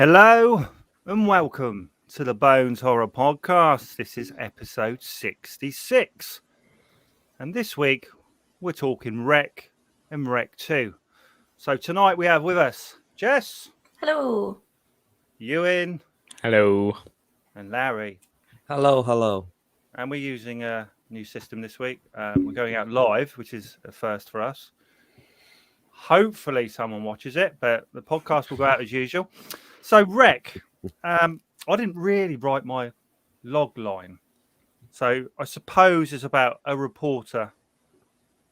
Hello and welcome to the Bones Horror Podcast. This is episode 66. And this week we're talking Wreck and Wreck 2. So tonight we have with us Jess. Hello. Ewan. Hello. And Larry. Hello. And we're using a new system this week. We're going out live, which is a first for us. Hopefully someone watches it, but the podcast will go out as usual. So Wreck, I didn't really write my log line. So I suppose it's about a reporter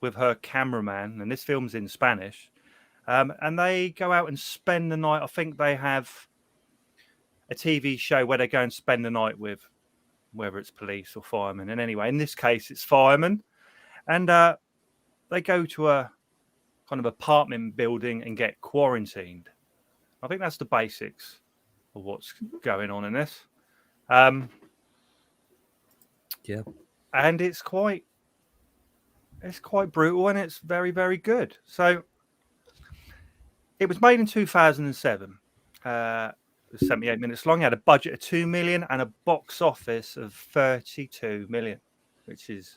with her cameraman, and this film's in Spanish. And they go out and spend the night. I think they have a TV show where they go and spend the night with whether it's police or firemen. And anyway, in this case, it's firemen. And they go to a kind of apartment building and get quarantined. I think that's the basics of what's going on in this. Yeah. And it's quite brutal and it's very, very good. So it was made in 2007. It was 78 minutes long. It had a budget of 2 million and a box office of 32 million, which is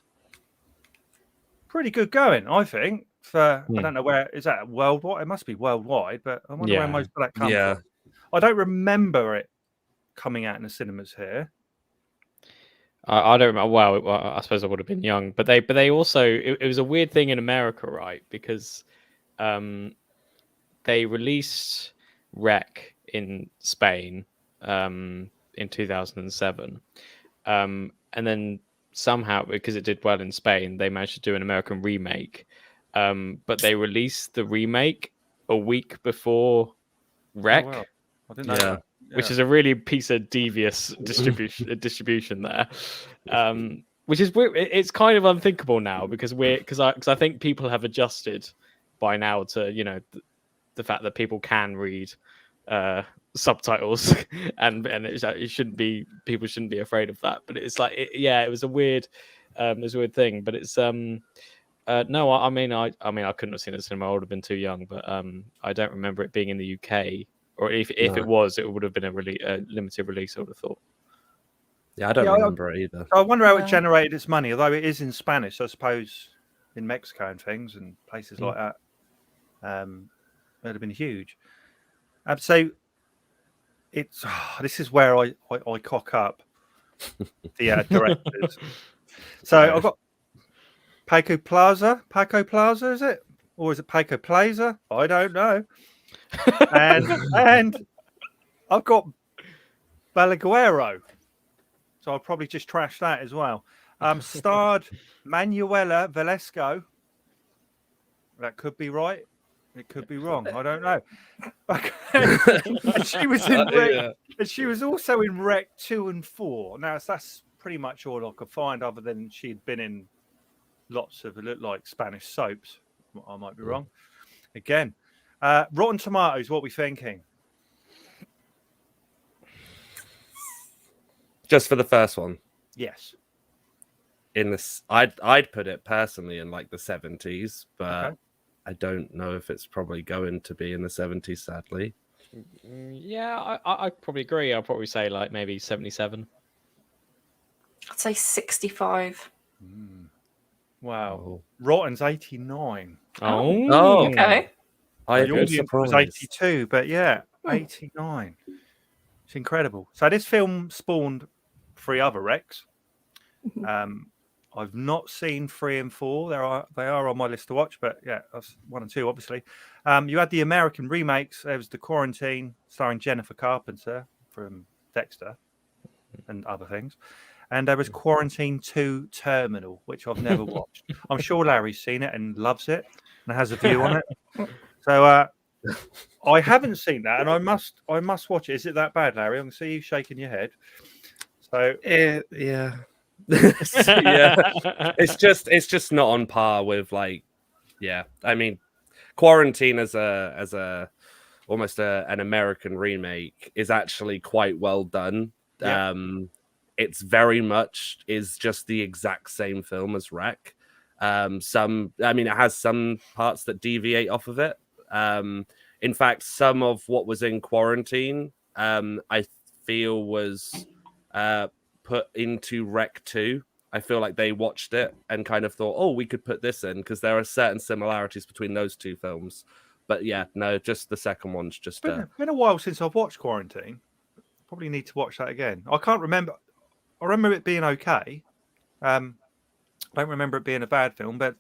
pretty good going, I think. I don't know where is that worldwide. It must be worldwide, but I wonder where most of that comes from. I don't remember it coming out in the cinemas here. I don't remember. Well, I suppose I would have been young, but they also it was a weird thing in America, right? Because they released Wreck in Spain in 2007, and then somehow, because it did well in Spain, they managed to do an American remake. But they released the remake a week before Wreck. Oh, wow. I didn't know that. Yeah. Which is a really piece of devious distribution there. Which is weird. It's kind of unthinkable now because I think people have adjusted by now to the fact that people can read subtitles and it shouldn't be, people shouldn't be afraid of that. But it's like it was a weird thing. But it's no, I mean I couldn't have seen it in cinema. I would have been too young. But I don't remember it being in the UK. Or if it was, it would have been a limited release, I would have thought. Yeah, I don't remember it either. I wonder how it generated its money, although it is in Spanish, I suppose in Mexico and things and places like that. It would have been huge. So this is where I cock up the directors. So I've got Paco Plaza, is it? Or is it Paco Plaza? I don't know. and I've got Balaguero, so I'll probably just trash that as well. Starred Manuela Velasco. That could be right. It could be wrong. I don't know. And she was in Wreck, and she was also in Wreck 2 and 4. Now that's pretty much all I could find, other than she'd been in lots of, it looked like, Spanish soaps. I might be wrong. Again. Rotten Tomatoes, what are we thinking? Just for the first one. Yes. In this, I'd put it personally in like the 70s, but okay. I don't know if it's probably going to be in the 70s, sadly. Yeah, I probably agree. I'll probably say like maybe 77. I'd say 65. Wow. Oh. Rotten's 89. Oh. Okay. The audience was 82, but 89. It's incredible. So this film spawned 3 other wrecks. I've not seen 3 and 4. They are on my list to watch, but that's 1 and 2, obviously. You had the American remakes. There was The Quarantine, starring Jennifer Carpenter from Dexter and other things. And there was Quarantine 2 Terminal, which I've never watched. I'm sure Larry's seen it and loves it and has a view on it. So I haven't seen that, and I must watch it. Is it that bad, Larry? I can see you shaking your head. So yeah, yeah. It's just not on par with like, I mean, Quarantine as a almost an American remake is actually quite well done. Yeah. It's very much is just the exact same film as Wreck. It has some parts that deviate off of it. In fact, some of what was in Quarantine I feel was put into Rec 2. I feel like they watched it and kind of thought, oh, we could put this in because there are certain similarities between those two films. But yeah, no, just the second one's just. It's been a while since I've watched Quarantine. Probably need to watch that again. I can't remember. I remember it being okay. Don't remember it being a bad film, but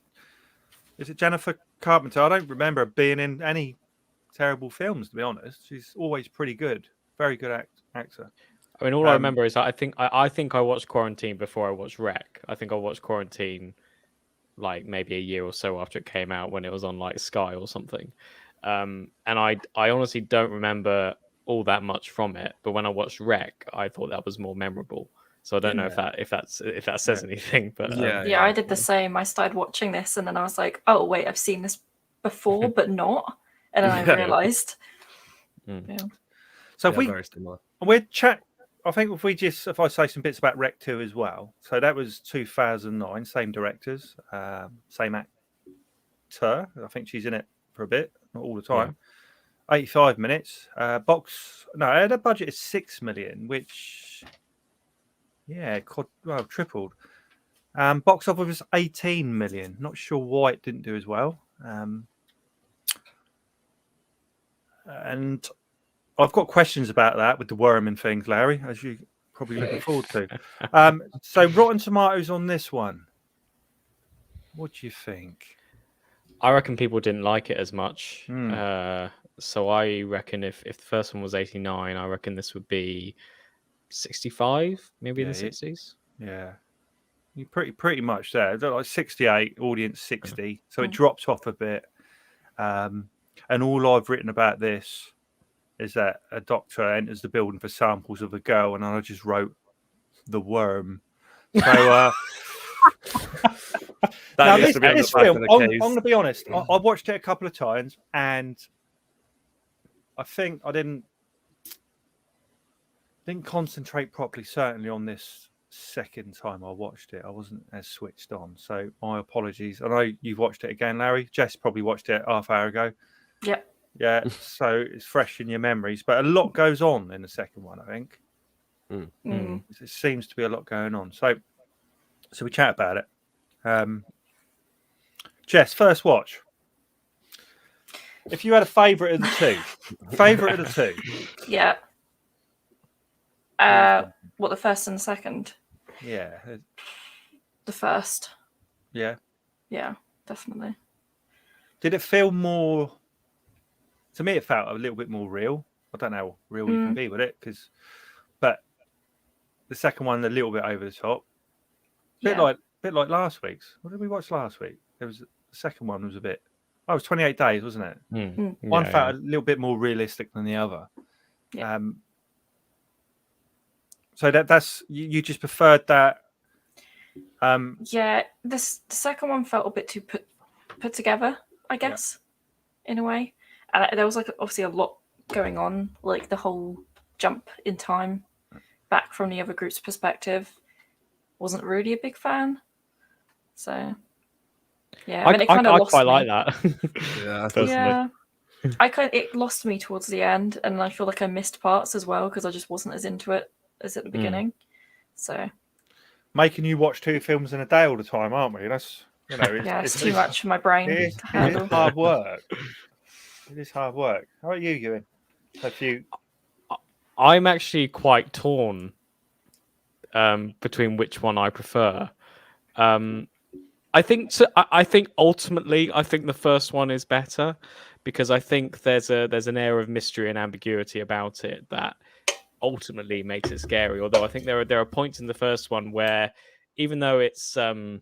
is it Jennifer Carpenter? I don't remember her being in any terrible films, to be honest. She's always pretty good. Very good actor. I mean, all I remember is I think I watched Quarantine before I watched Rec. I think I watched Quarantine like maybe a year or so after it came out when it was on like Sky or something. And I honestly don't remember all that much from it. But when I watched Rec, I thought that was more memorable. So I don't know if that says anything. But I did the same. I started watching this and then I was like, oh wait, I've seen this before, but not. And then I realised. Yeah. So very similar. We're chat. I think if I say some bits about Rec 2 as well. So that was 2009, same directors, same actor. I think she's in it for a bit, not all the time. 85 minutes. It had a budget of 6 million, which tripled. Box office was 18 million. Not sure why it didn't do as well. And I've got questions about that with the worm and things, Larry, as you probably looking forward to. So Rotten Tomatoes on this one. What do you think? I reckon people didn't like it as much. So I reckon if the first one was 89, I reckon this would be 65, maybe in the 60s. Yeah. You're pretty much there. They're like 68, audience 60. So it drops off a bit. And all I've written about this is that a doctor enters the building for samples of a girl, and I just wrote the worm. So now this film, I'm going to be honest. I watched it a couple of times, and I think I didn't concentrate properly. Certainly on this second time I watched it, I wasn't as switched on. So my apologies. I know you've watched it again, Larry. Jess probably watched it half hour ago. Yep. Yeah, so it's fresh in your memories, but a lot goes on in the second one, I think. It seems to be a lot going on. So we chat about it. Jess, first watch. If you had a favourite of the two, Yeah. What, the first and the second? Yeah. The first. Yeah. Yeah, definitely. Did it feel more? To me, it felt a little bit more real. I don't know how real you can be with it, but the second one a little bit over the top. Bit like last week's. What did we watch last week? The second one was a bit. Oh, it was 28 Days, wasn't it? One felt a little bit more realistic than the other. Yeah. So that's you just preferred that. Yeah, the second one felt a bit too put together, I guess, in a way. And there was like obviously a lot going on, like the whole jump in time back from the other group's perspective. Wasn't really a big fan. So yeah, it kind of lost quite me. like that. Yeah, it lost me towards the end, and I feel like I missed parts as well because I just wasn't as into it as at the beginning. So making you watch two films in a day all the time, aren't we? That's it's too much for my brain to handle. It's hard work. It is hard work. How are you, Ewan? I'm actually quite torn between which one I prefer. I think ultimately, I think the first one is better because I think there's an air of mystery and ambiguity about it that ultimately makes it scary. Although I think there are points in the first one where, even though it's an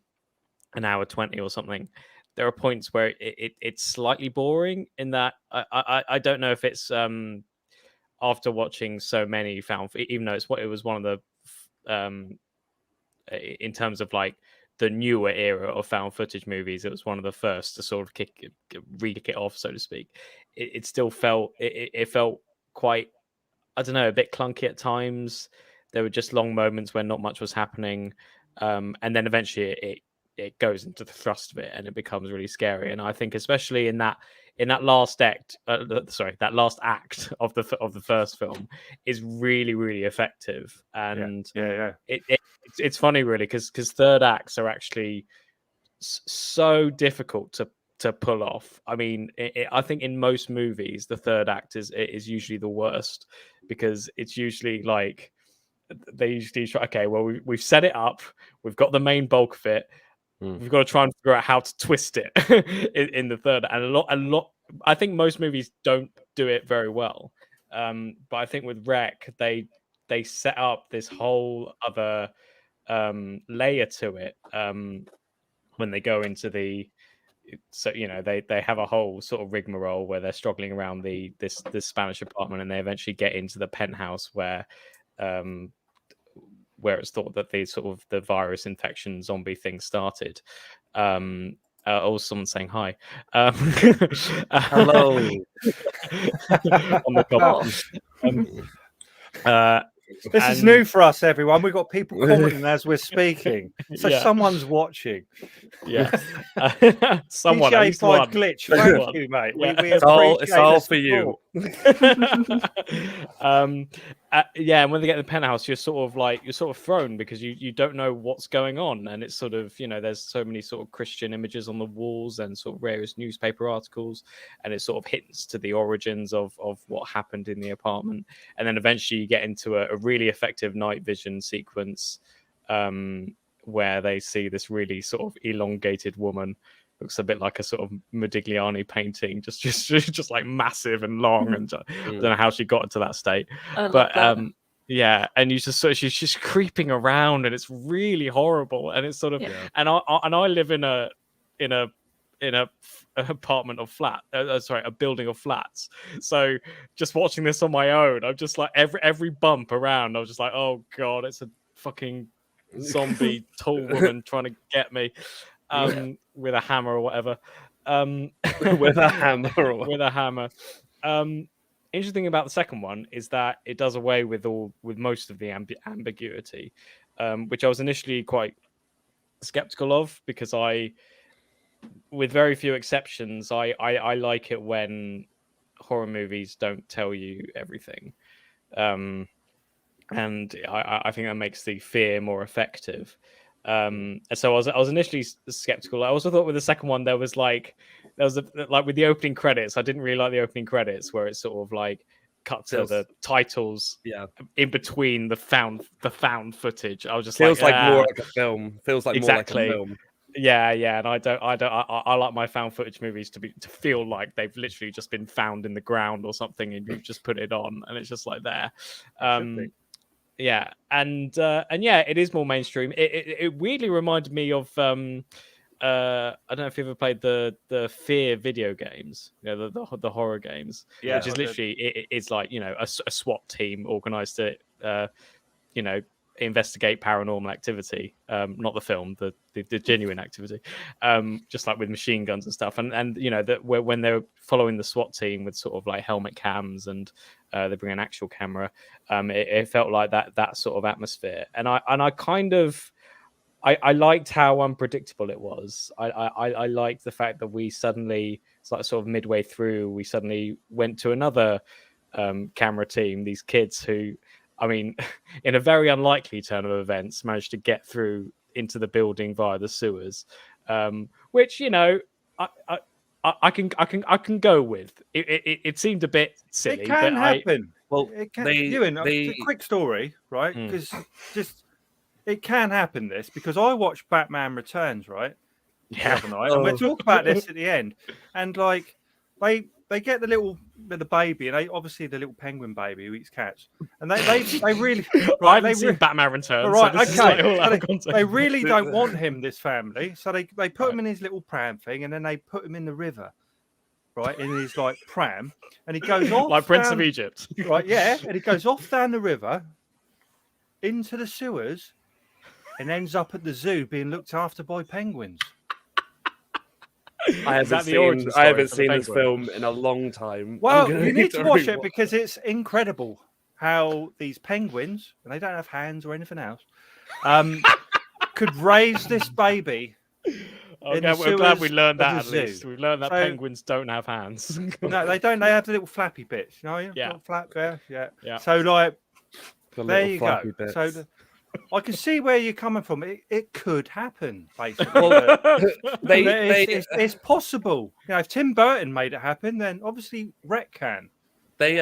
hour 20 or something, there are points where it's slightly boring. In that I don't know if it's after watching so many found, even though it was one of the in terms of like the newer era of found footage movies, it was one of the first to sort of kick it off, so to speak. It still felt it felt quite, I don't know, a bit clunky at times. There were just long moments where not much was happening, and then eventually it goes into the thrust of it and it becomes really scary. And I think especially in that in that last act, that last act of the first film is really, really effective. And it's funny, really, because third acts are actually so difficult to pull off. I mean, I think in most movies, the third act is usually the worst, because it's usually like they usually try. Okay, well, we've set it up, we've got the main bulk of it. We've got to try and figure out how to twist it in the third. And a lot. I think most movies don't do it very well. But I think with Rec, they set up this whole other layer to it when they go into the. So they have a whole sort of rigmarole where they're struggling around this Spanish apartment, and they eventually get into the penthouse where it's thought that the virus infection zombie thing started. Someone saying hi. Hello. On the top. This is new for us, everyone. We've got people commenting as we're speaking, so someone's watching. Yeah, someone. DJ 5 glitch. Thank you, mate. Yeah. It's all for you. And when they get to the penthouse, you're sort of thrown, because you don't know what's going on, and it's sort of there's so many sort of Christian images on the walls and sort of various newspaper articles, and it sort of hints to the origins of what happened in the apartment, and then eventually you get into a really effective night vision sequence where they see this really sort of elongated woman. Looks a bit like a sort of Modigliani painting, just like massive and long, and I don't know how she got into that state. But and you just she's just creeping around, and it's really horrible. And it's sort of, and I live in a apartment of a building of flats. So just watching this on my own, I'm just like every bump around, I was just like, oh god, it's a fucking zombie tall woman trying to get me. With a hammer or whatever. With a hammer. Interesting thing about the second one is that it does away with most of the ambiguity, which I was initially quite skeptical of, because with very few exceptions, I like it when horror movies don't tell you everything. And I think that makes the fear more effective. So I was initially skeptical. I also thought with the second one there was like with the opening credits, I didn't really like the opening credits, where it's sort of like cut to the titles in between the found footage. I was just feels like more like a film. Feels like exactly. more like a film. Yeah, and I like my found footage movies to feel like they've literally just been found in the ground or something, and you've just put it on, and it's just like there. Yeah, and it is more mainstream. It weirdly reminded me of I don't know if you ever played the Fear video games, the horror games, which is literally it's like a SWAT team organized to investigate paranormal activity, not the film, the genuine activity, just like with machine guns and stuff, and that when they're following the SWAT team with sort of like helmet cams, and they bring an actual camera, it felt like that sort of atmosphere, and I kind of I liked how unpredictable it was. I liked the fact that we suddenly, it's like sort of midway through, we suddenly went to another camera team, these kids who, I mean, in a very unlikely turn of events, managed to get through into the building via the sewers, which I can go with. It seemed a bit silly. It can happen. It can. It's a quick story, right? Because it can happen. This because I watched Batman Returns, right? The other night, and we'll talk about this at the end. And like they get the baby, and obviously the little penguin baby who eats cats, and they really I haven't seen Batman Returns, right? So okay, they really don't want him, this family, so they put him in his little pram thing, and then they put him in the river, right, in his like pram, and he goes off like Prince of Egypt, right? Yeah, and he goes off down the river into the sewers, and ends up at the zoo being looked after by penguins. I haven't seen this film in a long time. Well, you need to watch it because it's incredible how these penguins, and they don't have hands or anything else, could raise this baby in the I'm glad we sewers learned of that the at least. zoo. We've learned that So- penguins don't have hands. No, they don't. They have the little flappy bits. You know, Yeah. little flap there. Yeah. Yeah. So like, The there little you flappy go. bits. So I can see where you're coming from. It could happen, basically. Well, but they it's possible. You know, if Tim Burton made it happen, then obviously Rec can. they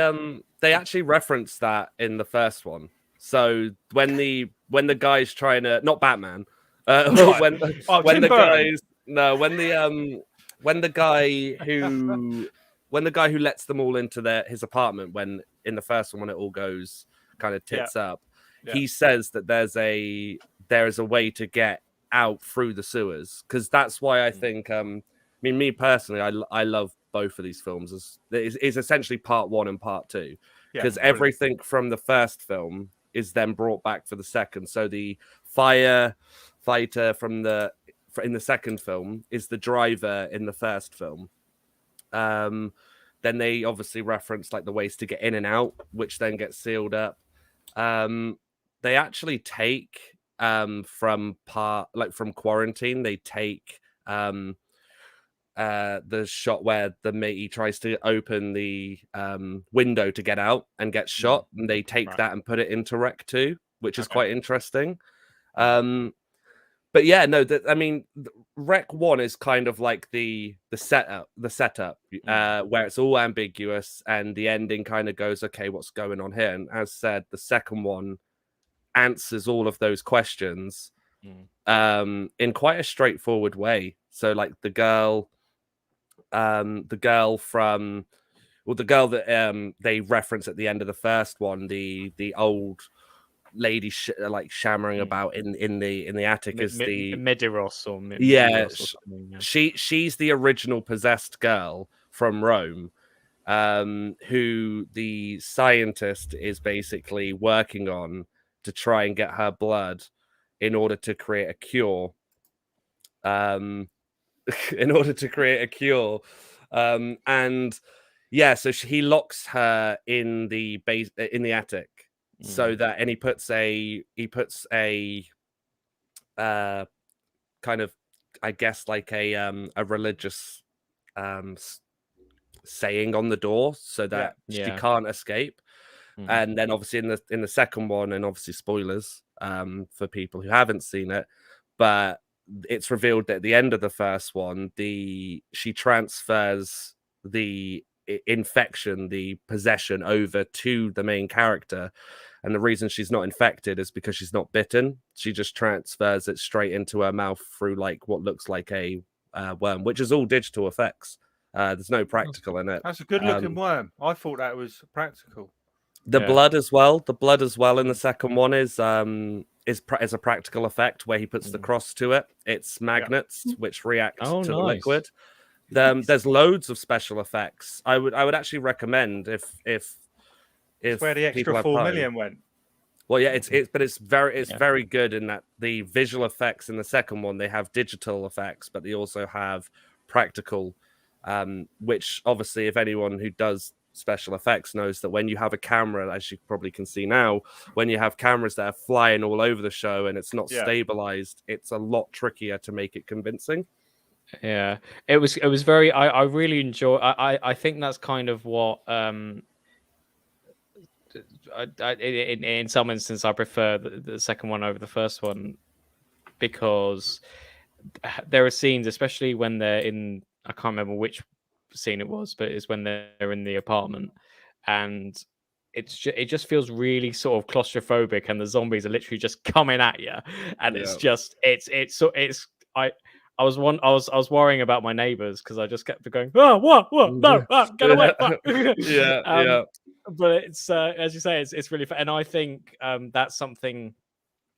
actually referenced that in the first one. So when the guy's trying to, not Batman, Right. when Tim the Burton. guys no when the guy who lets them all into his apartment, when in the first one when it all goes kind of tits up, Yeah. he says that there is a way to get out through the sewers, because that's why I think I mean, me personally, I love both of these films. Is essentially part one and part two, because everything from the first film is then brought back for the second. So the firefighter in the second film is the driver in the first film. Then they obviously reference like the ways to get in and out, which then gets sealed up. They actually take from Quarantine, they take the shot where the matey tries to open the window to get out and get shot, and they take that and put it into Rec 2, which is quite interesting. But yeah, no, I mean, Rec 1 is kind of like the setup, where it's all ambiguous and the ending kind of goes, okay, what's going on here? And as said, the second one answers all of those questions in quite a straightforward way. So like the girl that they reference at the end of the first one, the old lady shammering about in the attic, is the Medeiros or yeah, or something, yeah. she's the original possessed girl from Rome, who the scientist is basically working on to try and get her blood in order to create a cure. And yeah, so he locks her in the attic, so that, and he puts a kind of, I guess, like a religious saying on the door, so that she can't escape. And then obviously in the second one, and obviously spoilers for people who haven't seen it, but it's revealed that at the end of the first one, she transfers the infection, the possession, over to the main character. And the reason she's not infected is because she's not bitten. She just transfers it straight into her mouth through like what looks like a worm, which is all digital effects. There's no practical in it. That's a good looking worm. I thought that was practical. The blood as well in the second one is a practical effect, where he puts the cross to it. It's magnets which react to the liquid. There's loads of special effects. I would actually recommend if where the extra 4 million went. Well, yeah, it's very good in that the visual effects in the second one, they have digital effects, but they also have practical, which obviously, if anyone who does special effects knows that when you have a camera, as you probably can see now, when you have cameras that are flying all over the show and it's not stabilized, it's a lot trickier to make it convincing. Yeah, it was very, I really enjoy, I think that's kind of what in some instances I prefer the second one over the first one, because there are scenes, especially when they're in, I can't remember which scene it was, but it's when they're in the apartment, and it just feels really sort of claustrophobic, and the zombies are literally just coming at you, and it's I was worrying about my neighbors, because I just kept going, what no, get away. yeah. But it's as you say, it's really fun. And I think that's something,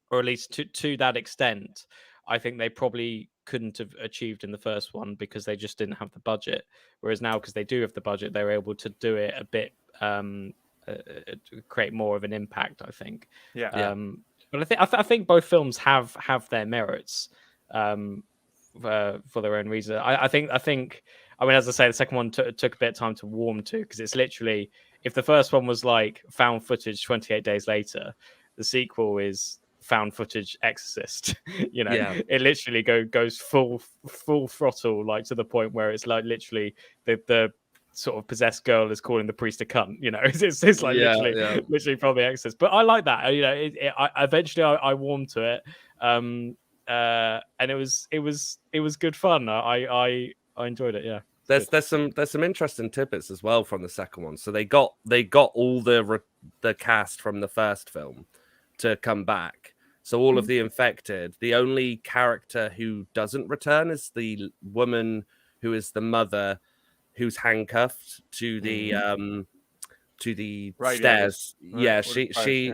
or at least to that extent, I think they probably couldn't have achieved in the first one, because they just didn't have the budget. Whereas now, because they do have the budget, they're able to do it a bit, create more of an impact, I think. But I think both films have their merits for their own reason. I think. I mean, as I say, the second one took a bit of time to warm to, because it's literally, if the first one was like found footage 28 days later, the sequel is found footage Exorcist. Yeah. It literally goes full throttle, like to the point where it's like literally the sort of possessed girl is calling the priest a cunt. It's like literally from the Exorcist. But I like that. I eventually I warmed to it. And it was good fun. I enjoyed it. Yeah. There's some interesting tidbits as well from the second one. So they got all the cast from the first film to come back. So all of the infected. The only character who doesn't return is the woman who is the mother, who's handcuffed to the stairs. Yeah, she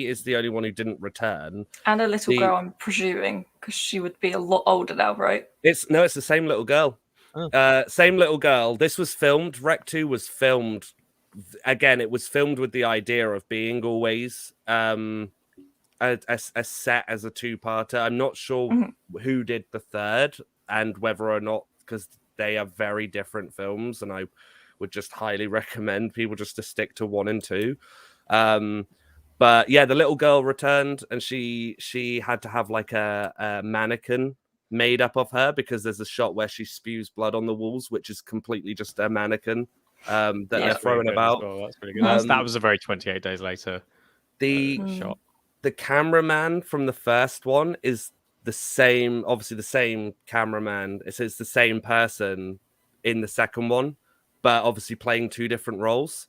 is the only one who didn't return. And a little girl, I'm presuming, because she would be a lot older now, right? It's the same little girl. Oh. Same little girl. This was filmed. Rec 2 was filmed. Again, it was filmed with the idea of being always a set as a two-parter. I'm not sure who did the third and whether or not, because they are very different films, and I would just highly recommend people just to stick to 1 and 2. But yeah, the little girl returned, and she had to have like a mannequin made up of her, because there's a shot where she spews blood on the walls, which is completely just a mannequin that they're throwing about. Well. That's pretty good. That was a very 28 Days Later shot. The cameraman from the first one is the same, obviously the same cameraman. It's the same person in the second one, but obviously playing 2 different roles.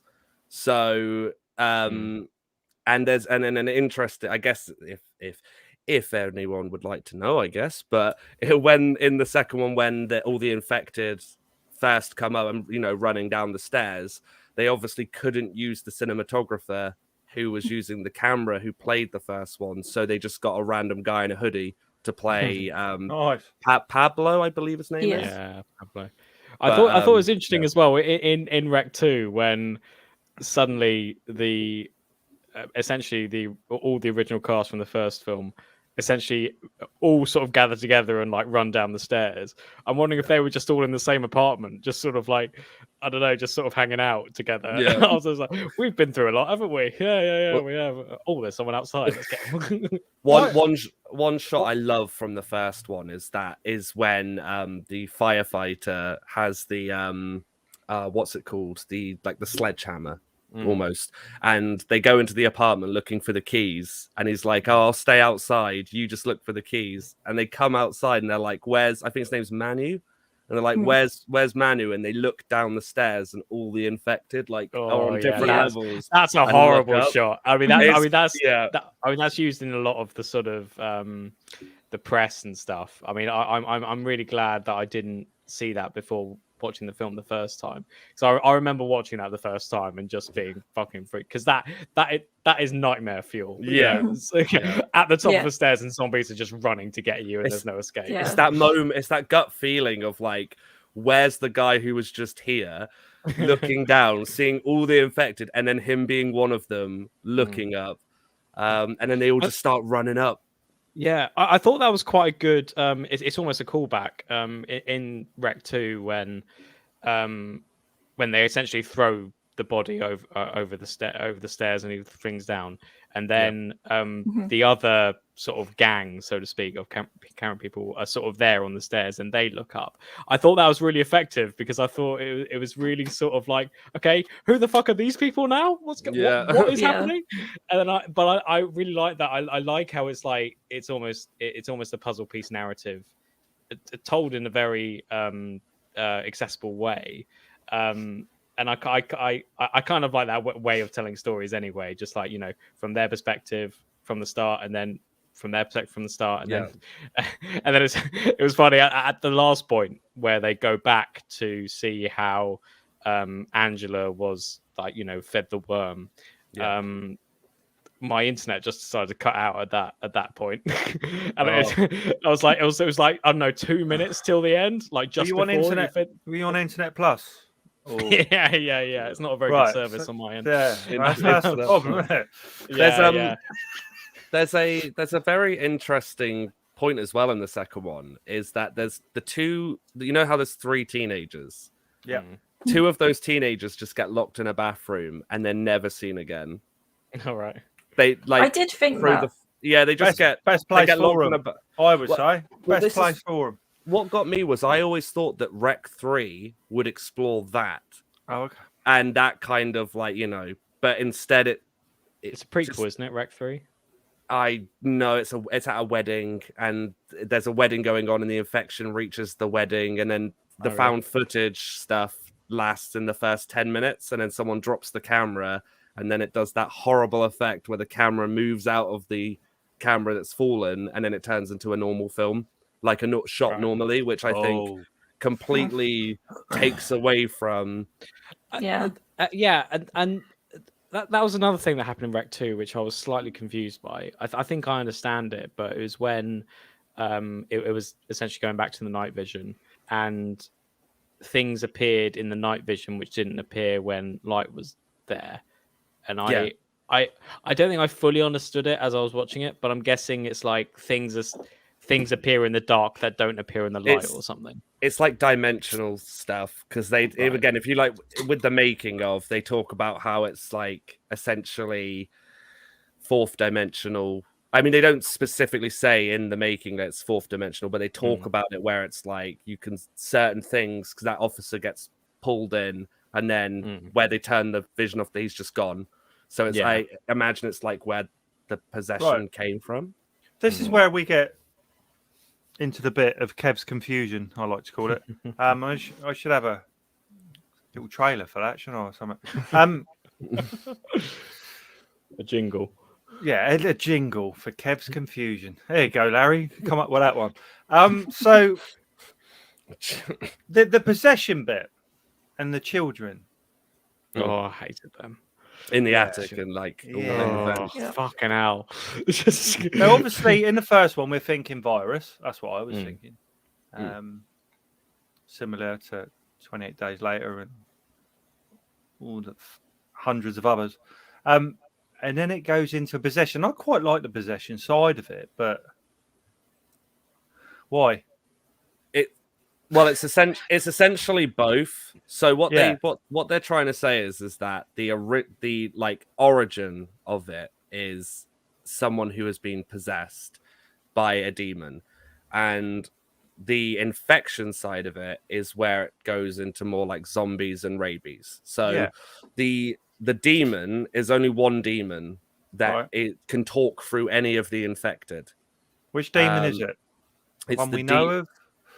So and there's an interesting, I guess, if anyone would like to know, I guess, but when in the second one, when all the infected first come up and running down the stairs, they obviously couldn't use the cinematographer who was using the camera who played the first one, so they just got a random guy in a hoodie to play Pablo, I believe his name is. Yeah, Pablo. I thought it was interesting as well in Rec 2 when suddenly essentially all the original cast from the first film essentially all sort of gather together and like run down the stairs. I'm wondering if they were just all in the same apartment, just sort of like, I don't know, just sort of hanging out together. Yeah. I was just like, we've been through a lot, haven't we? Yeah, we have. Oh, there's someone outside. Let's get One shot I love from the first one is when the firefighter has the what's it called? The sledgehammer. Almost, and they go into the apartment looking for the keys, and he's like, "Oh, I'll stay outside, you just look for the keys." And they come outside and they're like, I think his name's Manu, and they're like, where's Manu? And they look down the stairs and all the infected are on different levels. That's a horrible shot. I mean that's used in a lot of the sort of the press and stuff. I mean, I'm really glad that I didn't see that before watching the film the first time, so I remember watching that the first time and just being fucking freaked, because that is nightmare fuel. At the top of the stairs and zombies are just running to get you and there's no escape. It's that moment, it's that gut feeling of like, where's the guy who was just here looking down, seeing all the infected, and then him being one of them looking up, and then they all just start running up. Yeah, I thought that was quite a good. It's almost a callback in Rec 2 when they essentially throw the body over the stairs and he things down, and then the other sort of gang, so to speak, of camera people are sort of there on the stairs and they look up. I thought that was really effective, because I thought it was really sort of like, okay, who the fuck are these people now? What is happening? And then I really like that. I like how it's like it's almost a puzzle piece narrative, told in a very accessible way. And I kind of like that way of telling stories anyway, just like, from their perspective from the start, and then from their perspective from the start, and then and then it was funny at the last point where they go back to see how Angela was like, fed the worm. My internet just decided to cut out at that point, and I was like, it was like, I don't know, 2 minutes till the end, like just were you before. Were you on Internet Plus? Or... Yeah. It's not a very good service on my end. Yeah, that's the problem, isn't it? There's a very interesting point as well in the second one, is that there's the two. How there's 3 teenagers. Yeah. 2 of those teenagers just get locked in a bathroom and they're never seen again. All right. They like I did think through that. they just best they place get locked for in them. a I would Well- say well, best this place is- for them. What got me was I always thought that Rec 3 would explore that Oh, okay. and that kind of like, but instead It's a prequel, just- isn't it? Rec 3. I know it's at a wedding and there's a wedding going on and the infection reaches the wedding and then the really? found footage stuff lasts in the first 10 minutes and then someone drops the camera and then it does that horrible effect where the camera moves out of the camera that's fallen and then it turns into a normal film, like a shot Right. normally, which I think completely takes away from. Yeah. And that was another thing that happened in Rec 2, which I was slightly confused by. I think I understand it, but it was when it was essentially going back to the night vision, and things appeared in the night vision which didn't appear when light was there. And I don't think I fully understood it as I was watching it, but I'm guessing it's like things appear in the dark that don't appear in the light or something. It's like dimensional stuff because again, if you like with the making of, they talk about how it's like essentially fourth dimensional. I mean, they don't specifically say in the making that it's fourth dimensional, but they talk about it where it's like you can certain things because that officer gets pulled in and then where they turn the vision off, he's just gone. So it's I imagine it's like where the possession came from. This is where we get into the bit of Kev's confusion, I like to call it. I should have a little trailer for that, shouldn't I, or something? A jingle. Yeah, a jingle for Kev's confusion. There you go, Larry. Come up with that one. So the possession bit and the children. Oh, I hated them. In the attic and like fucking hell. So obviously in the first one we're thinking virus. That's what I was thinking. Similar to 28 Days Later and all the hundreds of others. And then it goes into possession. I quite like the possession side of it, but why? It's essentially both. So what they're trying to say is that the like origin of it is someone who has been possessed by a demon, and the infection side of it is where it goes into more like zombies and rabies. So the demon is only one demon that it can talk through any of the infected. Which demon is it? It's one the we know of.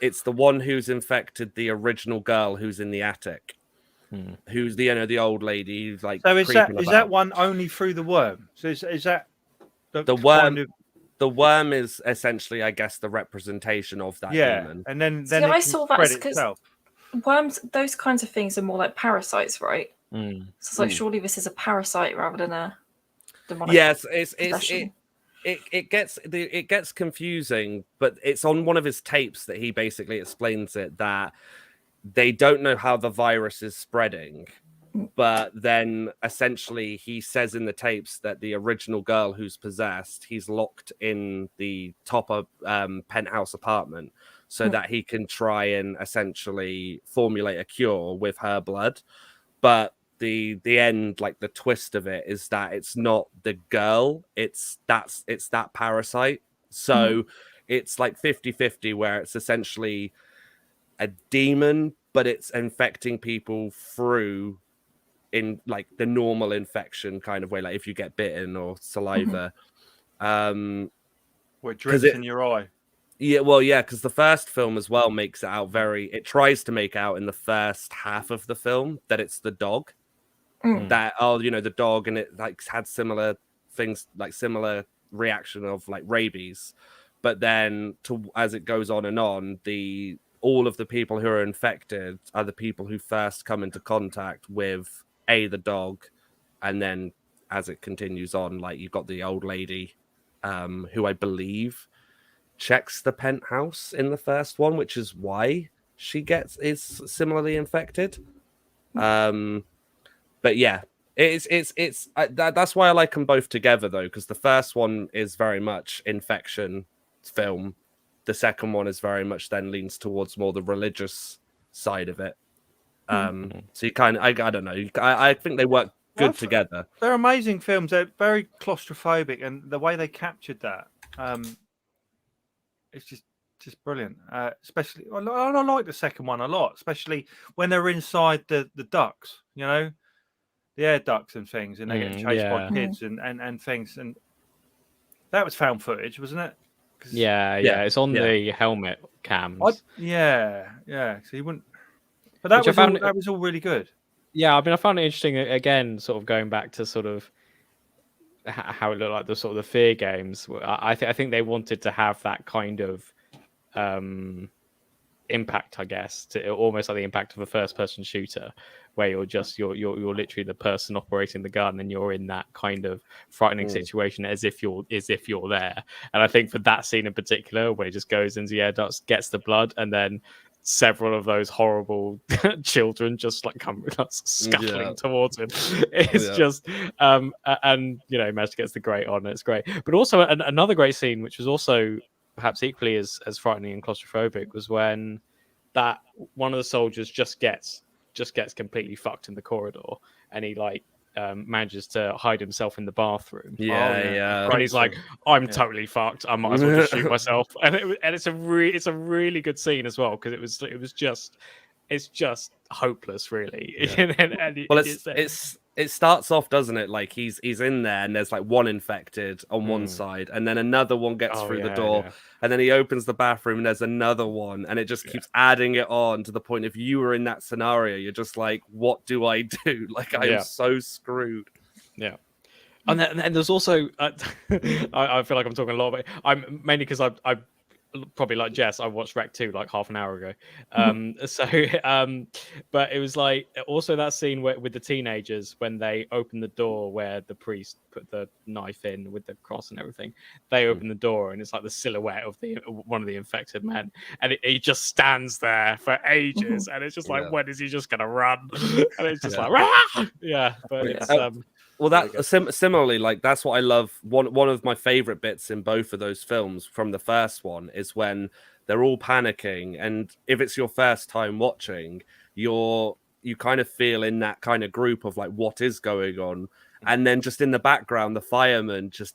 It's the one who's infected the original girl who's in the attic, who's the old lady who's like. So is that one only through the worm? So is that the worm? The worm is essentially, I guess, the representation of that demon. And then I saw that because worms, those kinds of things are more like parasites, right? So it's like surely this is a parasite rather than a demonic. Yes, it gets confusing, but it's on one of his tapes that he basically explains it that they don't know how the virus is spreading, but then essentially he says in the tapes that the original girl who's possessed, he's locked in the top of penthouse apartment so that he can try and essentially formulate a cure with her blood. But the end, like the twist of it is that it's not the girl, it's that parasite. So it's like 50-50 where it's essentially a demon, but it's infecting people through in like the normal infection kind of way, like if you get bitten or saliva. Where it drips in your eye. Because the first film as well makes it out it tries to make out in the first half of the film that it's the dog. That the dog, and it like had similar things, like similar reaction of like rabies, but then as it goes on and on, all of the people who are infected are the people who first come into contact with the dog, and then as it continues on, like you've got the old lady, who I believe checks the penthouse in the first one, which is why she is similarly infected. But yeah, that's why I like them both together though, because the first one is very much infection film. The second one is very much then leans towards more the religious side of it. So you kind of, I don't know. I think they work Well, good together. They're amazing films. They're very claustrophobic, and the way they captured that, it's just brilliant. Especially, I like the second one a lot, especially when they're inside the ducks, the air ducts and things, and they get chased by kids and things. And that was found footage, wasn't it? Yeah, it's on the helmet cams. Yeah. So you wouldn't. But that was all really good. Yeah, I mean, I found it interesting again, sort of going back to sort of how it looked like the sort of the Fear games. I think they wanted to have that kind of impact, I guess, to almost like the impact of a first-person shooter, where you're literally the person operating the gun, and you're in that kind of frightening situation as if you're there. And I think for that scene in particular, where it just goes into the air ducts, gets the blood, and then several of those horrible children just like come scuttling towards him. It's just and Magic gets the grate on. It's great, but also another great scene, which was also perhaps equally as frightening and claustrophobic, was when that one of the soldiers just gets completely fucked in the corridor, and he manages to hide himself in the bathroom. Yeah. And he's like, I'm totally fucked. I might as well just shoot myself. And it's a really good scene as well, because it's just hopeless, really. Yeah. It starts off, doesn't it? Like he's in there, and there's like one infected on one side, and then another one gets through the door, and then he opens the bathroom, and there's another one, and it just keeps adding it on to the point. If you were in that scenario, you're just like, what do I do? Like I am so screwed. Yeah. And then there's also I feel like I'm talking a lot about it. I'm mainly because I probably like Jess, I watched Rec 2 like half an hour ago. But it was like also that scene with the teenagers when they open the door where the priest put the knife in with the cross and everything. They open the door, and it's like the silhouette of one of the infected men, and he just stands there for ages, and it's just like, when is he just gonna run? And it's just like, but it's well, that similarly, like that's what I love. One of my favorite bits in both of those films from the first one is when they're all panicking, and if it's your first time watching, you kind of feel in that kind of group of like what is going on, and then just in the background, the fireman just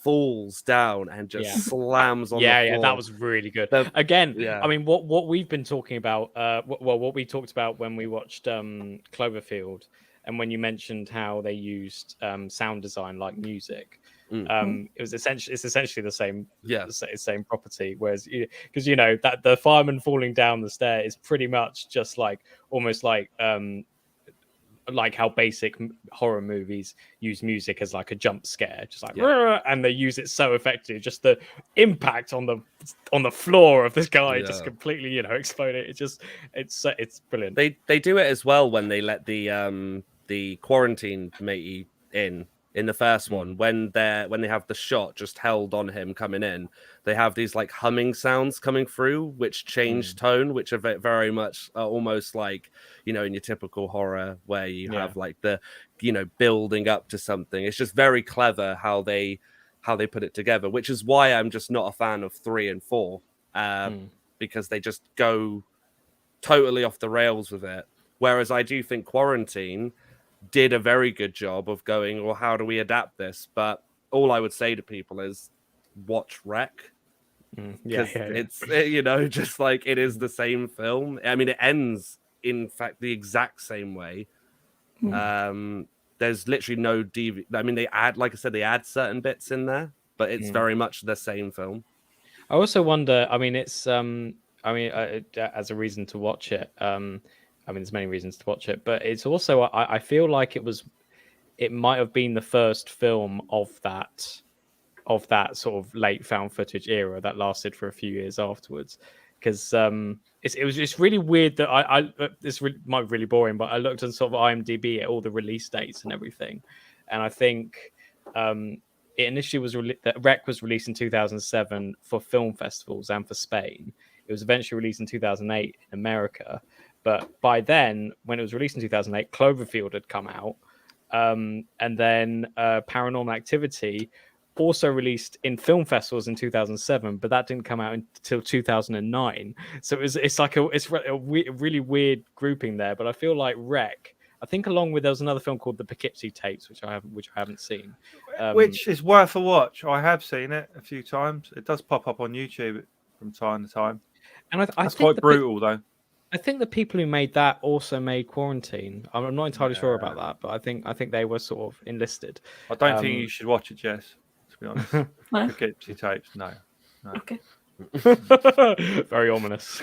falls down and just slams on the floor. Yeah, that was really good. I mean, what we've been talking about, what we talked about when we watched Cloverfield. And when you mentioned how they used sound design like music, it's essentially the same, same property. Whereas, because that the fireman falling down the stair is pretty much just like almost like how basic horror movies use music as like a jump scare, just like, and they use it so effectively. Just the impact on the floor of this guy just completely, exploded. It's brilliant. They do it as well when they let the quarantine matey in the first one, when they have the shot just held on him coming in, they have these like humming sounds coming through which change tone, which are very much almost like in your typical horror where you have like the building up to something. It's just very clever how they put it together, which is why I'm just not a fan of 3 and 4, because they just go totally off the rails with it. Whereas I do think Quarantine did a very good job of going, well, how do we adapt this? But all I would say to people is watch Rec. It's, just like it is the same film. I mean, it ends, in fact, the exact same way. There's literally no I mean, they add certain bits in there, but it's very much the same film. I also wonder, I mean, it's, as a reason to watch it, there's many reasons to watch it, but it's also I feel like it might have been the first film of that sort of late found footage era that lasted for a few years afterwards, because it's really weird that might be really boring, but I looked on sort of IMDb at all the release dates and everything, and I think it initially was that Rec was released in 2007 for film festivals and for Spain. It was eventually released in 2008 in America. But by then, when it was released in 2008, Cloverfield had come out. And then Paranormal Activity also released in film festivals in 2007, but that didn't come out until 2009. So it's a really weird grouping there. But I feel like Rec, I think along with there was another film called The Poughkeepsie Tapes, which I haven't seen. Which is worth a watch. I have seen it a few times. It does pop up on YouTube from time to time. And I That's think quite brutal, though. I think the people who made that also made Quarantine. I'm not entirely sure about that, but I think they were sort of enlisted. I don't think you should watch it, Jess. To be honest, No? Poughkeepsie Tapes. No. Okay. Very ominous.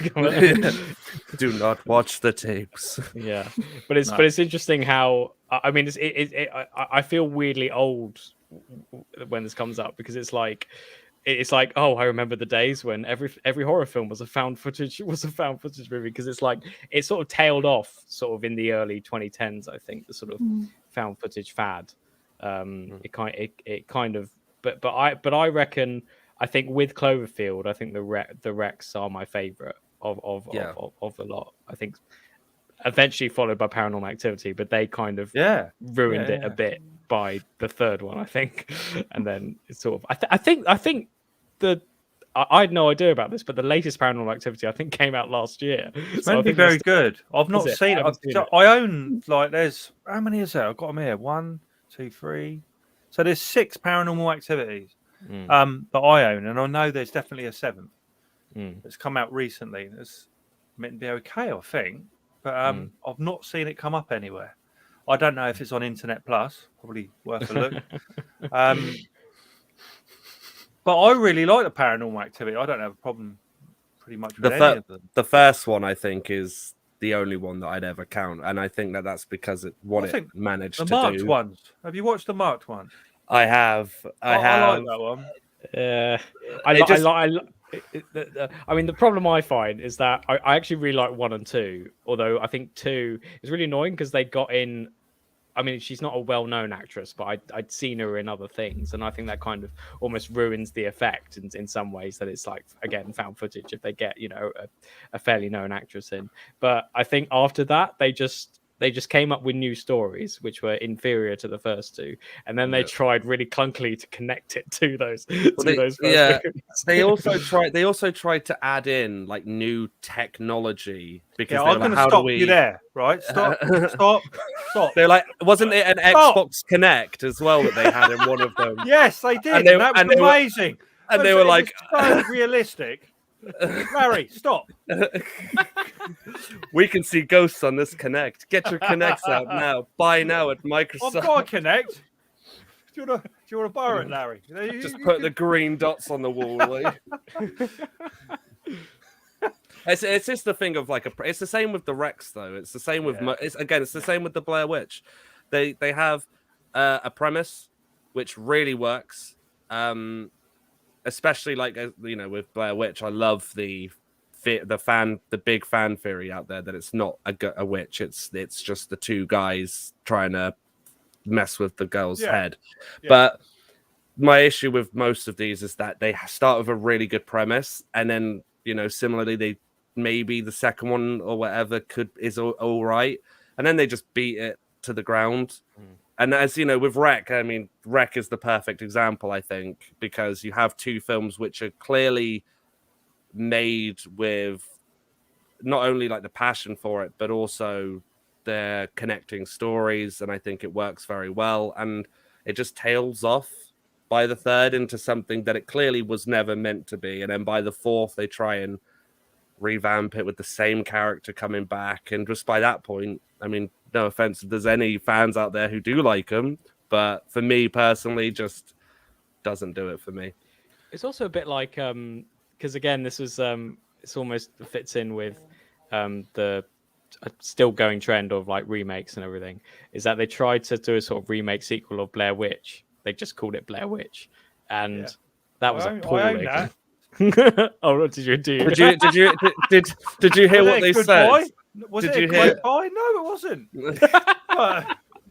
Do not watch the tapes. Yeah, but it's interesting how I mean I feel weirdly old when this comes up because it's like oh, I remember the days when every horror film was a found footage movie because it's like it sort of tailed off sort of in the early 2010s. I think the sort of found footage fad. It kind of but I reckon. I think with Cloverfield, I think the Rex are my favorite of the lot. I think eventually followed by Paranormal Activity, but they kind of ruined it a bit by the third one, I think. And then it's sort of I think I had no idea about this, but the latest Paranormal Activity I think came out last year. It's meant to be very good. I've not seen it. I own there's how many is there? I've got them here. 1, 2, 3. So there's 6 Paranormal Activities. That I own, and I know there's definitely a 7th that's come out recently. It's meant to be okay, I think, but I've not seen it come up anywhere. I don't know if it's on Internet Plus. Probably worth a look. But I really like the Paranormal Activity. I don't have a problem pretty much with any of them. The first one, I think, is the only one that I'd ever count, and I think that's because it managed to do. The marked ones. Have you watched the marked ones? I have. I like that one. I mean, the problem I find is that I actually really like 1 and 2, although I think 2 is really annoying because they got in. I mean, she's not a well-known actress, but I'd seen her in other things, and I think that kind of almost ruins the effect in some ways. That it's like again found footage if they get a fairly known actress in. But I think after that they just came up with new stories which were inferior to the first 2, and then they tried really clunkily to connect it to those. They also tried to add in like new technology because I'm going to stop you there. Right, stop. They're like, wasn't it an Xbox Connect as well that they had in one of them? Yes, they did. And that was amazing. And they were like, so realistic. Larry, stop. We can see ghosts on this Connect. Get your Connects out now. Buy now at Microsoft. I've got a Connect. Do you want to borrow it, Larry? Just put the green dots on the wall. Like. It's just the thing of it's the same with the Rex though. It's the same with it's the same with the Blair Witch. They have a premise which really works. Especially with Blair Witch, I love the big fan theory out there that it's not a witch. It's just the 2 guys trying to mess with the girl's head. Yeah. But my issue with most of these is that they start with a really good premise, and then similarly maybe the second one or whatever is all right, and then they just beat it to the ground. And as you know, with Rec, I mean, Rec is the perfect example, I think, because you have 2 films which are clearly made with not only like the passion for it, but also they're connecting stories, and I think it works very well. And it just tails off by the third into something that it clearly was never meant to be. And then by the fourth, they try and revamp it with the same character coming back. And just by that point, I mean, no offense if there's any fans out there who do like them, but for me personally, just doesn't do it for me. It's also a bit like, because again, this was, it's almost fits in with the still going trend of like remakes and everything, is that they tried to do a sort of remake sequel of Blair Witch. They just called it Blair Witch. And that was appalling. Oh, did you hear what they said? Did you hear? No, it wasn't.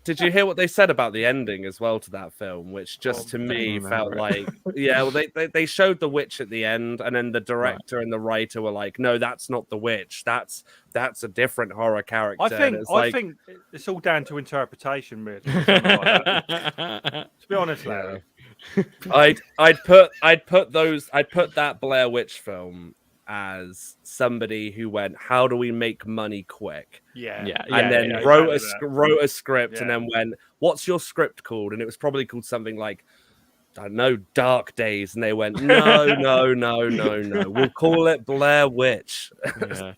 Did you hear what they said about the ending as well to that film? Which just to me felt like, well, they showed the witch at the end, and then the director and the writer were like, "No, that's not the witch. That's a different horror character." I think it's all down to interpretation, really. To be honest, Larry. I'd put that Blair Witch film as somebody who went, "How do we make money quick?" Yeah. And then yeah, wrote exactly a script, Yeah. and then went, "What's your script called?" And it was probably called something like, I don't know, Dark Days. And they went, no. We'll call it Blair Witch. Yeah.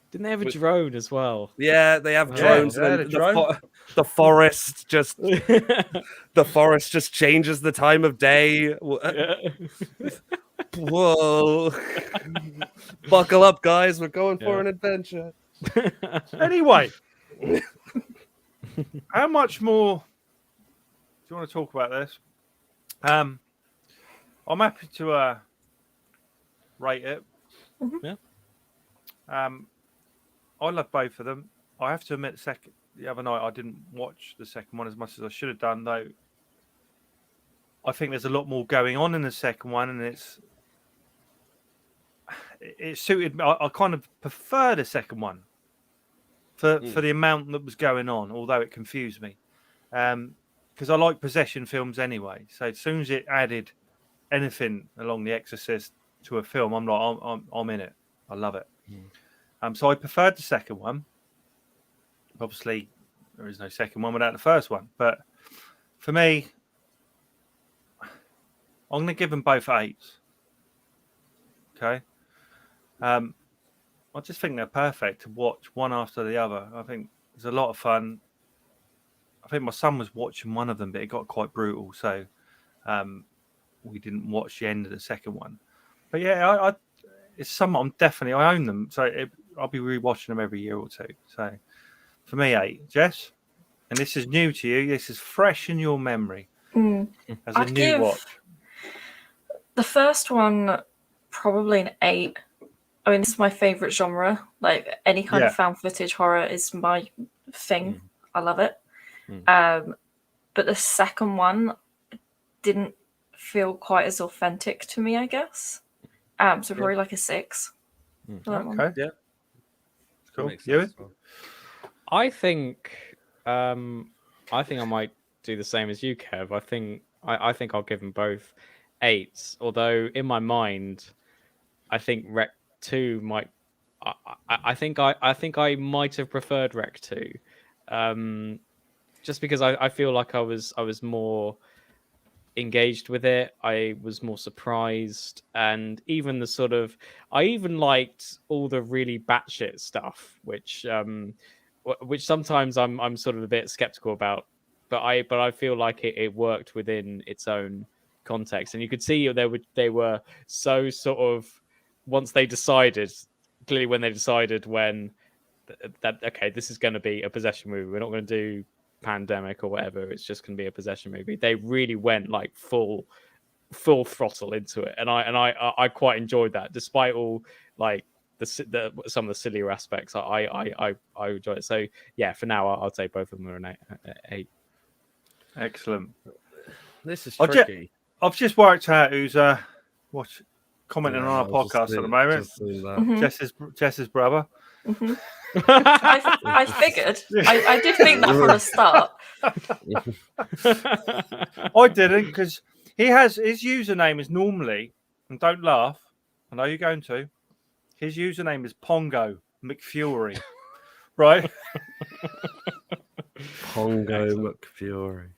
Didn't they have a drone as well? Yeah, they have drones. Yeah, And the drone. the forest just changes the time of day. Whoa. Buckle up, guys. We're going for an adventure. Anyway, how much more do you want to talk about this? I'm happy to rate it. Yeah. I love both of them. I have to admit, the other night I didn't watch the second one as much as I should have done, though. I think there's a lot more going on in the second one, and it suited me. I kind of prefer the second one for the amount that was going on, although it confused me. Because I like possession films anyway. So as soon as it added anything along The Exorcist to a film, I'm like, I'm in it. I love it. So I preferred the second one. Obviously, there is no second one without the first one. But for me, I'm going to give them both 8s. Okay. I just think they're perfect to watch one after the other. I think there's a lot of fun. I think my son was watching one of them, but it got quite brutal. So we didn't watch the end of the second one. But yeah, it's something I own them. So I'll be rewatching them every year or two. So for me, 8. Jess? And this is new to you. This is fresh in your memory as a new watch. The first one, probably an 8. I mean, it's my favorite genre. Like any kind of found footage horror is my thing. I love it. But the second one didn't feel quite as authentic to me, I guess. So probably like a 6. Okay, yeah. Cool. You? I think I might do the same as you, Kev. I think I'll give them both 8s. Although in my mind, I think Rec 2 might. I think I might have preferred Rec 2, just because I feel like I was more engaged with it. I was more surprised, and even the sort of I even liked all the really batshit stuff, which sometimes I'm sort of a bit skeptical about, but I feel like it worked within its own context, and you could see they were so sort of once they decided clearly when they decided when that okay, this is going to be a possession movie, we're not going to do Pandemic or whatever, it's just going to be a possession movie. They really went like full throttle into it, and I quite enjoyed that, despite all like the some of the sillier aspects. I enjoyed it. So yeah, for now I'll say both of them are an 8. Excellent. This is tricky. I've just worked out who's commenting on our podcast at the moment. Jess's brother. Mm-hmm. I figured. I did think that from the start. I didn't, because his username is normally, and don't laugh, I know you're going to, his username is Pongo McFury. Right? Pongo McFury.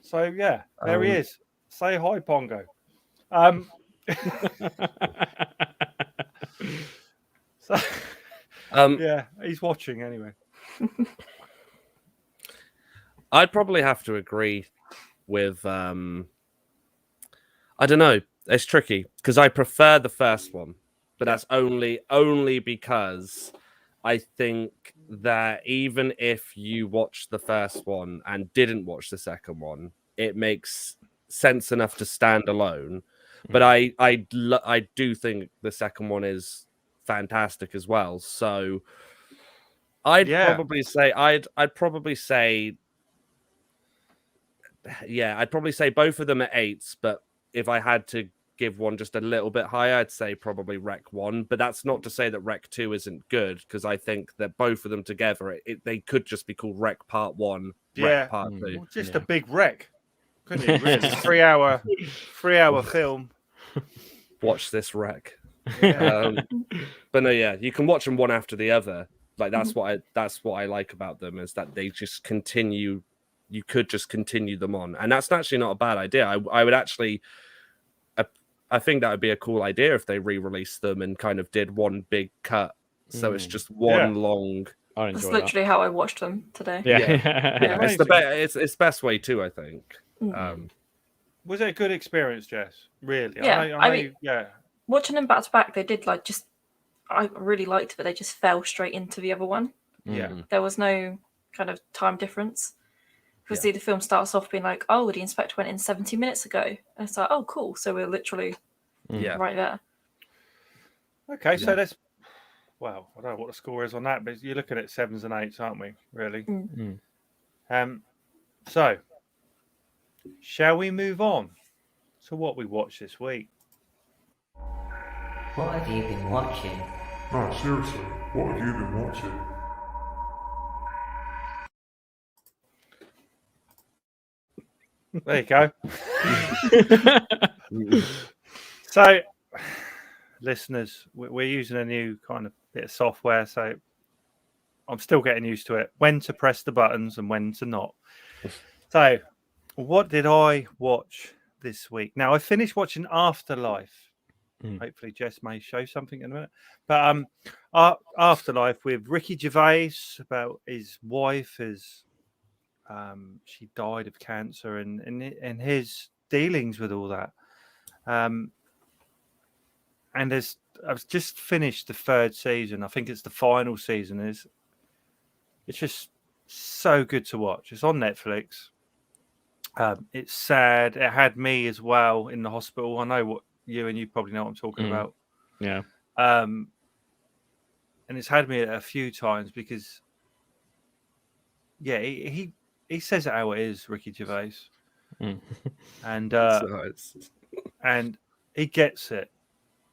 So yeah, there he is. Say hi, Pongo. Yeah, he's watching anyway. I'd probably have to agree with I don't know. It's tricky because I prefer the first one, but that's only because I think that even if you watch the first one and didn't watch the second one, it makes sense enough to stand alone. But I do think the second one is fantastic as well. So I'd probably say both of them are 8s, but if I had to give one just a little bit higher, I'd say probably Rec 1. But that's not to say that Rec 2 isn't good, because I think that both of them together, they could just be called Rec Part 1, Rec Part 2. Well, just a big wreck, couldn't you? Really? 3 hour film. Watch this wreck. But no, yeah, you can watch them one after the other. Like that's what I like about them, is that they just continue. You could just continue them on, and that's actually not a bad idea. I would actually, I think that would be a cool idea if they re-released them and kind of did one big cut, so it's just one long. That's literally how I watched them today. Yeah. It's best way too, I think. Was it a good experience, Jess? Really? Yeah, I mean, watching them back to back, they did I really liked it, but they just fell straight into the other one. Yeah. There was no kind of time difference. Because the film starts off being like, oh, the inspector went in 70 minutes ago. And it's like, oh, cool. So we're literally right there. Okay, so that's, well, I don't know what the score is on that, but you're looking at 7s and 8s, aren't we? Really? So, shall we move on to what we watched this week? What have you been watching? No, seriously, what have you been watching? There you go. So, listeners, we're using a new kind of bit of software, so I'm still getting used to it. When to press the buttons and when to not. So, what did I watch this week? Now, I finished watching Afterlife. Hopefully, Jess may show something in a minute. But Afterlife with Ricky Gervais, about his wife is. She died of cancer, and his dealings with all that. And I've just finished the 3rd season. I think it's the final season. It's just so good to watch. It's on Netflix. It's sad. It had me as well in the hospital. I know what you probably know what I'm talking about. Yeah. And it's had me a few times because, he says it how it is, Ricky Gervais, and and he gets it,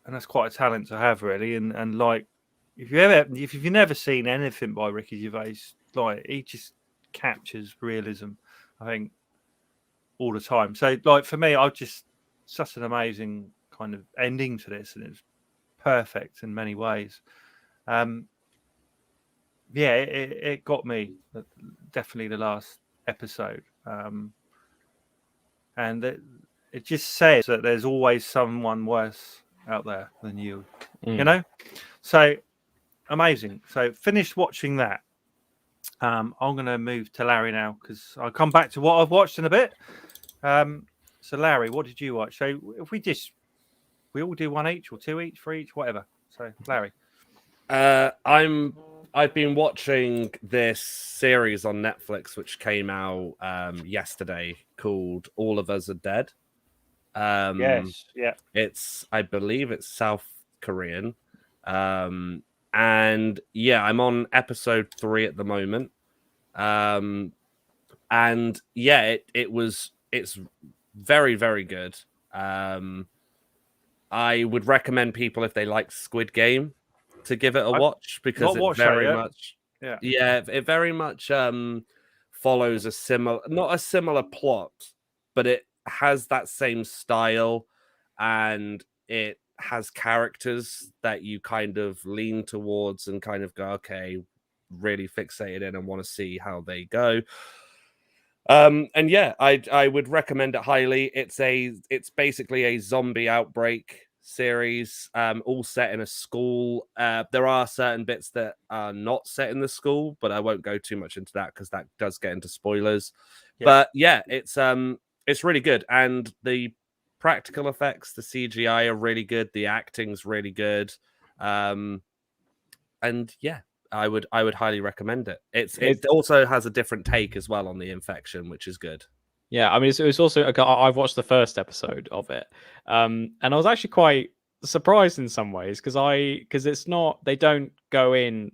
and that's quite a talent to have, really. And like, if you've never seen anything by Ricky Gervais, like he just captures realism, I think, all the time. So, like for me, such an amazing kind of ending to this, and it's perfect in many ways. It got me, definitely the last episode, and it just says that there's always someone worse out there than you, you know. So amazing. So finished watching that. I'm going to move to Larry now because I'll come back to what I've watched in a bit. So Larry, what did you watch? So if we all do one each or two each, three each, whatever. So Larry. I've been watching this series on Netflix which came out yesterday called All of Us Are Dead. Yes, yeah. I believe it's South Korean. And yeah, I'm on episode 3 at the moment. And yeah, it's very, very good. I would recommend people, if they like Squid Game, to give it a watch, because it very much follows not a similar plot, but it has that same style, and it has characters that you kind of lean towards and kind of go, okay, really fixated in and want to see how they go. And yeah, I would recommend it highly. It's basically a zombie outbreak series, all set in a school. There are certain bits that are not set in the school, but I won't go too much into that because that does get into spoilers. But yeah, it's really good, and the practical effects, the CGI are really good, the acting's really good, and yeah, I would highly recommend it. It also has a different take as well on the infection, which is good. Yeah, I mean, it's also, I've watched the first episode of it, and I was actually quite surprised in some ways because it's not, they don't go in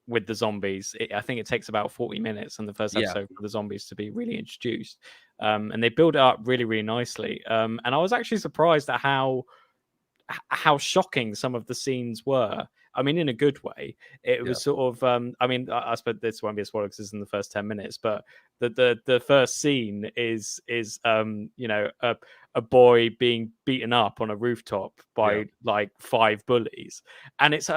with the zombies. I think it takes about 40 minutes in the first episode for the zombies to be really introduced, and they build it up really, really nicely. And I was actually surprised at how shocking some of the scenes were. I mean, in a good way. It was sort of, I mean, I suppose this won't be a spoiler because it's in the first 10 minutes, but the first scene is you know, a boy being beaten up on a rooftop by like 5 bullies, and it's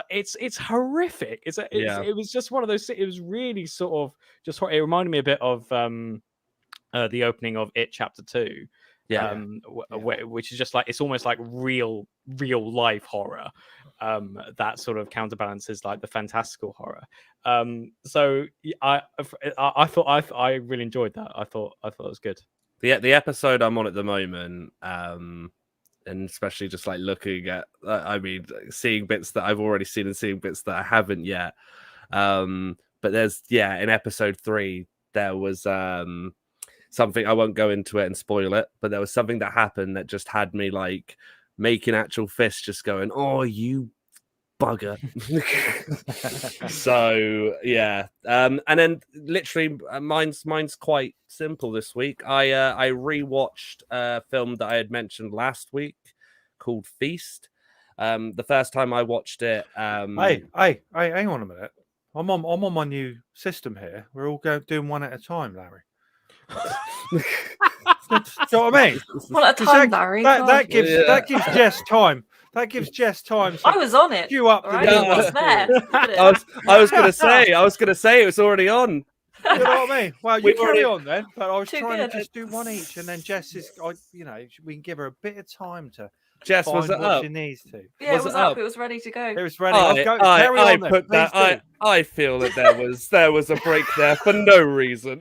horrific. It was just one of those. It was really sort of just. It reminded me a bit of the opening of It Chapter 2. Which is just like, it's almost like real life horror that sort of counterbalances like the fantastical horror. So I thought I really enjoyed that. I thought it was good. The episode I'm on at the moment, and especially just like looking at, seeing bits that I've already seen and seeing bits that I haven't yet. But there's in episode 3 there was something, I won't go into it and spoil it, but there was something that happened that just had me like making actual fists just going, "Oh, you bugger." So and then literally mine's quite simple this week. I rewatched a film that I had mentioned last week called Feast. The first time I watched it, Hey, hang on a minute. I'm on my new system here. We're all doing one at a time, Larry. Do you know what I mean? One at a time, Larry. That gives Jess time. That gives Jess time. I was on it. You up? Right? I was there. I was gonna say it was already on. You know what I mean? Well, you carry on then. But I was Too trying good. to just do one each, and then Jess is, we can give her a bit of time to. Jess, was it what up? she needs to. Yeah, it was up. It was ready to go. It was ready. Carry on then. Put that. I feel that there was a break there for no reason.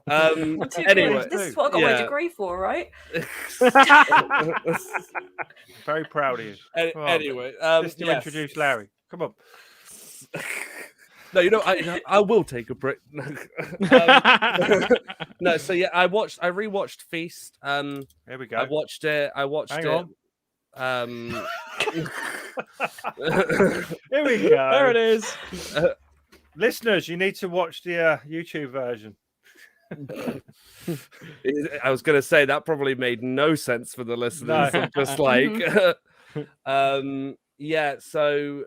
Anyway, this is what I got my degree for, right? Very proud of you. Anyway, just to introduce Larry. Come on. No, I will take a break. No, so I rewatched Feast. Here we go. I watched it. Hang on. Here we go. There it is. Listeners, you need to watch the YouTube version. I was going to say that probably made no sense for the listeners. No. Just like, So,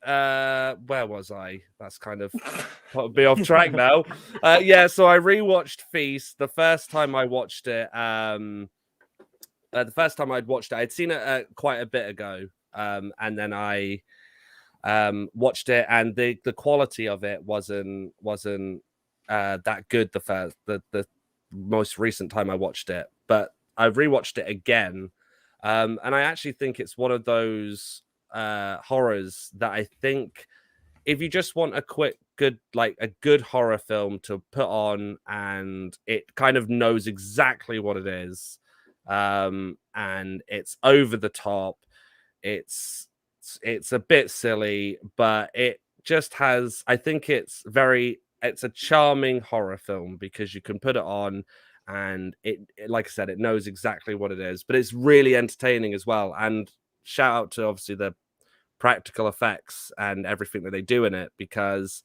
where was I? That's kind of put me off track now. So I rewatched Feast. The first time I watched it, I'd seen it quite a bit ago, and then I watched it, and the quality of it wasn't that good the most recent time I watched it, but I rewatched it again, and I actually think it's one of those horrors that I think if you just want a good horror film to put on, and it kind of knows exactly what it is, and it's over the top, it's a bit silly, but it just has, I think it's a charming horror film because you can put it on and it, like I said, it knows exactly what it is, but it's really entertaining as well. And shout out to obviously the practical effects and everything that they do in it, because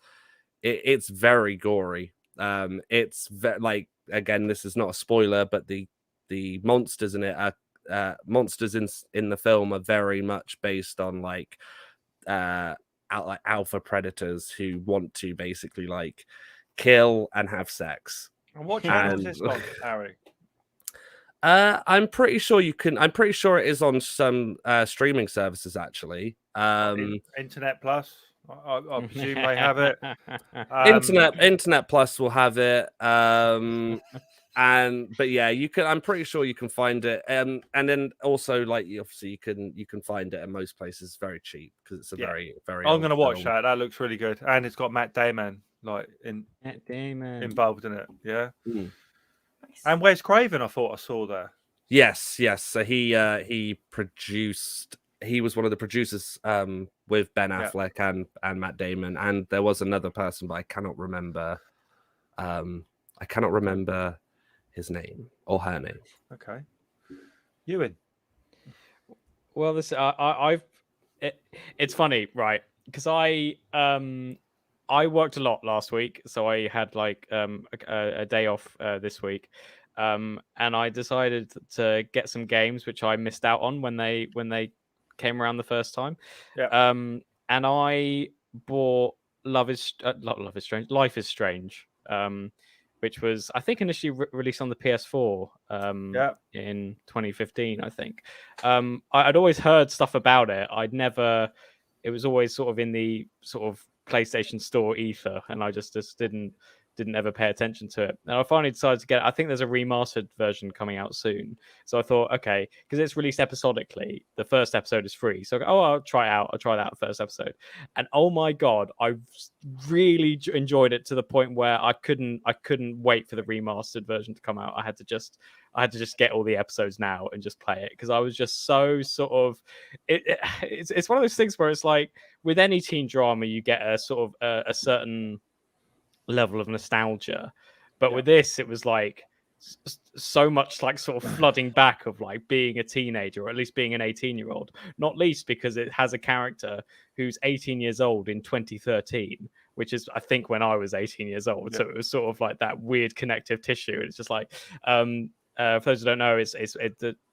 it's very gory. It's like, again, this is not a spoiler, but the monsters in it are monsters in the film are very much based on like alpha predators who want to basically like kill and have sex. And what channel is this on, Harry? I'm pretty sure it is on some streaming services actually. Internet Plus. I presume they have it. Internet Plus will have it. But yeah, you can. I'm pretty sure you can find it. And then also, like, obviously, you can find it in most places very cheap because it's a very. I'm going to watch that. That looks really good, and it's got Matt Damon involved in it. Yeah. Mm. And Wes Craven, I thought I saw there. Yes. So he produced. He was one of the producers with Ben Affleck and Matt Damon, and there was another person, but I cannot remember. His name or her name. Okay. Ewan. Well, it's funny, right? Because I worked a lot last week, so I had like a day off this week, and I decided to get some games which I missed out on when they came around the first time. Yeah. And I bought Life is Strange. which was I think initially released on the PS4 in 2015. I think I'd always heard stuff about it. It was always sort of in the sort of PlayStation Store ether, and I just didn't ever pay attention to it. And I finally decided to get it. I think there's a remastered version coming out soon. So I thought, okay, because it's released episodically, the first episode is free. So I'll try it out. I'll try that first episode. And oh my God, I really enjoyed it to the point where I couldn't wait for the remastered version to come out. I had to just get all the episodes now and just play it because I was just so sort of it's one of those things where it's like with any teen drama, you get a sort of a certain level of nostalgia, but with this it was like so much like sort of flooding back of like being a teenager, or at least being an 18-year-old, not least because it has a character who's 18 years old in 2013, which is I think when I was 18 years old. So it was sort of like that weird connective tissue. It's just like for those who don't know, it's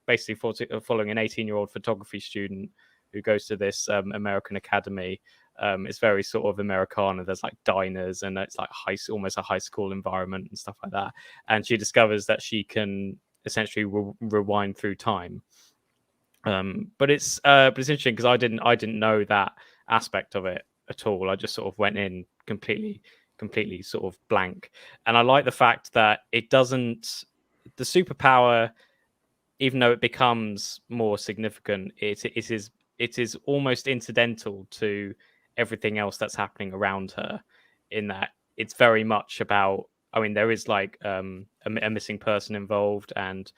basically following an 18-year-old photography student who goes to this American academy. It's very sort of Americana. There's like diners and it's like almost a high school environment and stuff like that. And she discovers that she can essentially rewind through time. But it's interesting because I didn't know that aspect of it at all. I just sort of went in completely sort of blank. And I like the fact that it doesn't, the superpower, even though it becomes more significant, it is almost incidental to everything else that's happening around her, in that it's very much about, I mean, there is like a missing person involved, and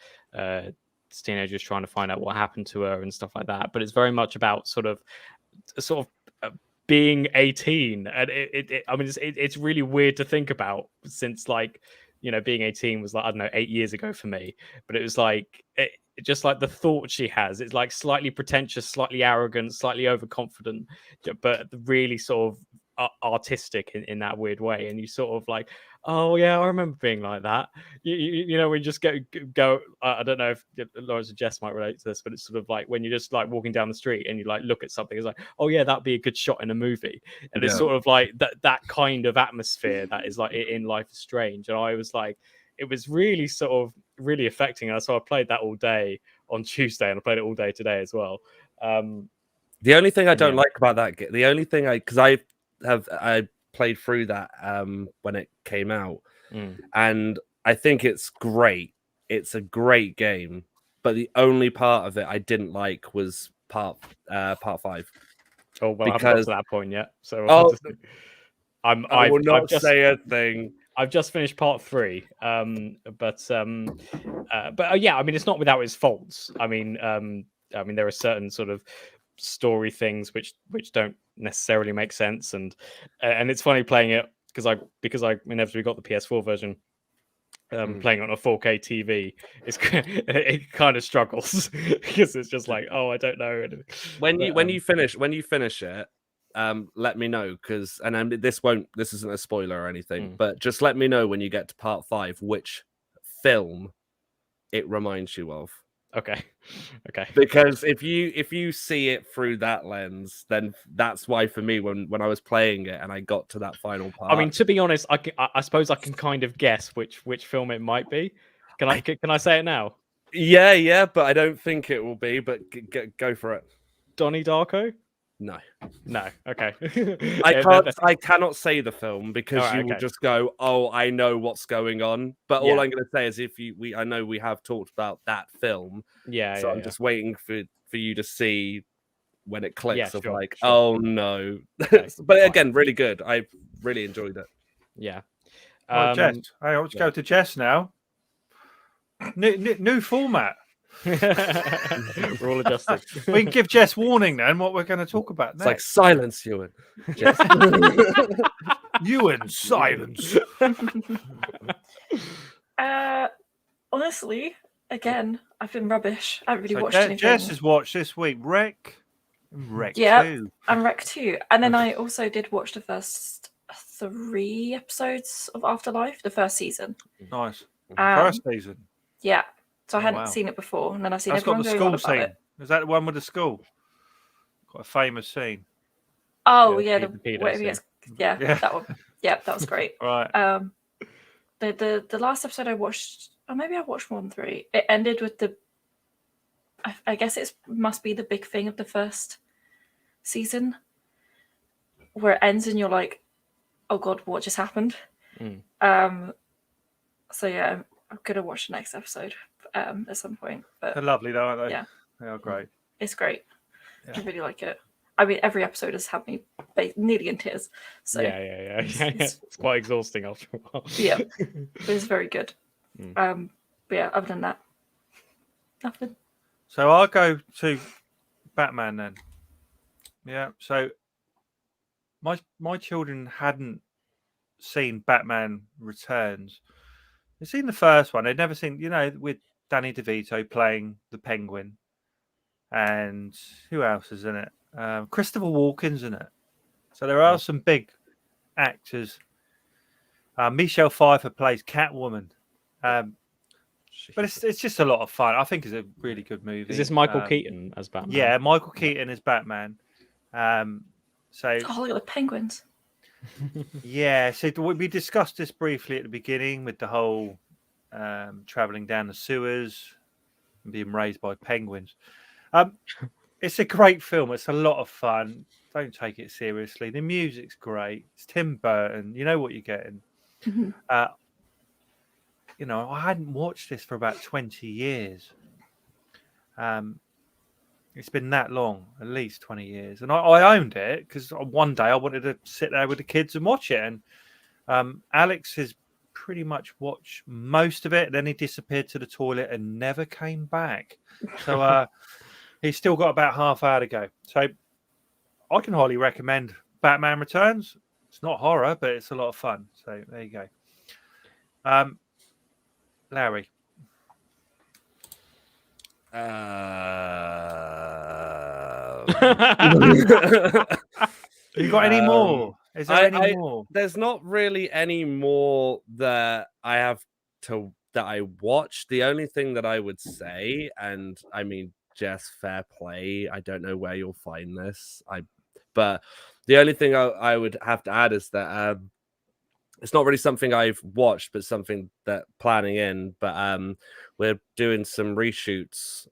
teenagers trying to find out what happened to her and stuff like that, but it's very much about sort of being 18. And it's really weird to think about, since like, you know, being 18 was like, I don't know, 8 years ago for me, but it was like just like the thought she has, it's like slightly pretentious, slightly arrogant, slightly overconfident, but really sort of artistic in that weird way. And you sort of like, oh yeah, I remember being like that. You know, we just go. I don't know if Lawrence and Jess might relate to this, but it's sort of like when you're just like walking down the street and you like look at something, it's like, oh yeah, that'd be a good shot in a movie. And it's sort of like that kind of atmosphere that is like in Life is Strange. And I was like, it was really sort of really affecting us. So I played that all day on Tuesday, and I played it all day today as well. The only thing I don't like about that, the only thing because I played through that when it came out, and I think it's great. It's a great game, but the only part of it I didn't like was part 5. Oh well, because... I haven't got to that point yet, so I will not say a thing. I've just finished part 3, but yeah, I mean, it's not without its faults. I mean, there are certain sort of story things which don't necessarily make sense, and it's funny playing it because I inevitably got the PS4 version. Playing on a 4K TV, it kind of struggles because it's just like, oh, I don't know. When you finish it, let me know, because this isn't a spoiler or anything, but just let me know when you get to part 5 which film it reminds you of. Okay. Because if you see it through that lens, then that's why for me when I was playing it and I got to that final part. I mean, to be honest, I suppose I can kind of guess which film it might be. Can I say it now? Yeah, but I don't think it will be. But go for it. Donnie Darko? No. Okay. I cannot say the film because you will just go, oh, I know what's going on. But all I'm going to say is I know we have talked about that film. Yeah. So I'm just waiting for you to see when it clicks sure. Oh no. Okay, but again, really good. I really enjoyed it. Yeah. Jess, I want to go to Jess now. New format. We're all adjusting. We can give Jess warning then what we're going to talk about next. It's like silence, Ewan. Ewan, silence. Honestly, again, I've been rubbish. I haven't really watched anything. Jess has watched this week Wreck 2. And Wreck 2. And then I also did watch the first 3 episodes of Afterlife, the first season. Nice. First season. Yeah. So I hadn't seen it before, and then I've seen everyone going on about it. Is that the one with the school? Quite a famous scene. Oh yeah, that one. Yeah, that one. Yeah, that was great. Right. The last episode I watched, or maybe I watched more than 3. It ended with I guess it must be the big thing of the first season, where it ends and you're like, oh god, what just happened? So yeah, I'm gonna watch the next episode at some point. But They're lovely, though, aren't they? yeah, They are great. it's great. Yeah. I really like it. I mean, every episode has had me nearly in tears. So yeah. It's quite exhausting after a while. yeah, but it's very good. But yeah, other than that, nothing. So I'll go to Batman then. Yeah. So my children hadn't seen Batman Returns. They've seen the first one. They'd never seen, with Danny DeVito playing the Penguin, and who else is in it? Christopher Walken's in it. So there are some big actors. Michelle Pfeiffer plays Catwoman. But it's just a lot of fun. I think it's a really good movie. Is this Michael Keaton as Batman? Yeah, Michael Keaton is Batman. So Oh, look at the penguins. yeah, so we discussed this briefly at the beginning with the whole traveling down the sewers and being raised by penguins. It's a great film. It's a lot of fun. Don't take it seriously. The music's great. It's Tim Burton. You know what you're getting. I hadn't watched this for about 20 years. It's been that long, at least 20 years. And I owned it because one day I wanted to sit there with the kids and watch it. And Alex has pretty much watched most of it. Then he disappeared to the toilet and never came back. So he's still got about half hour to go. So I can highly recommend Batman Returns. It's not horror, but it's a lot of fun. So there you go. Larry. You got any more? Is there any more? There's not really any more that I have that I watched. The only thing that I would say, and I mean, Jess, fair play. I don't know where you'll find this. But the only thing I would have to add is that it's not really something I've watched, but something that planning in. But we're doing some reshoots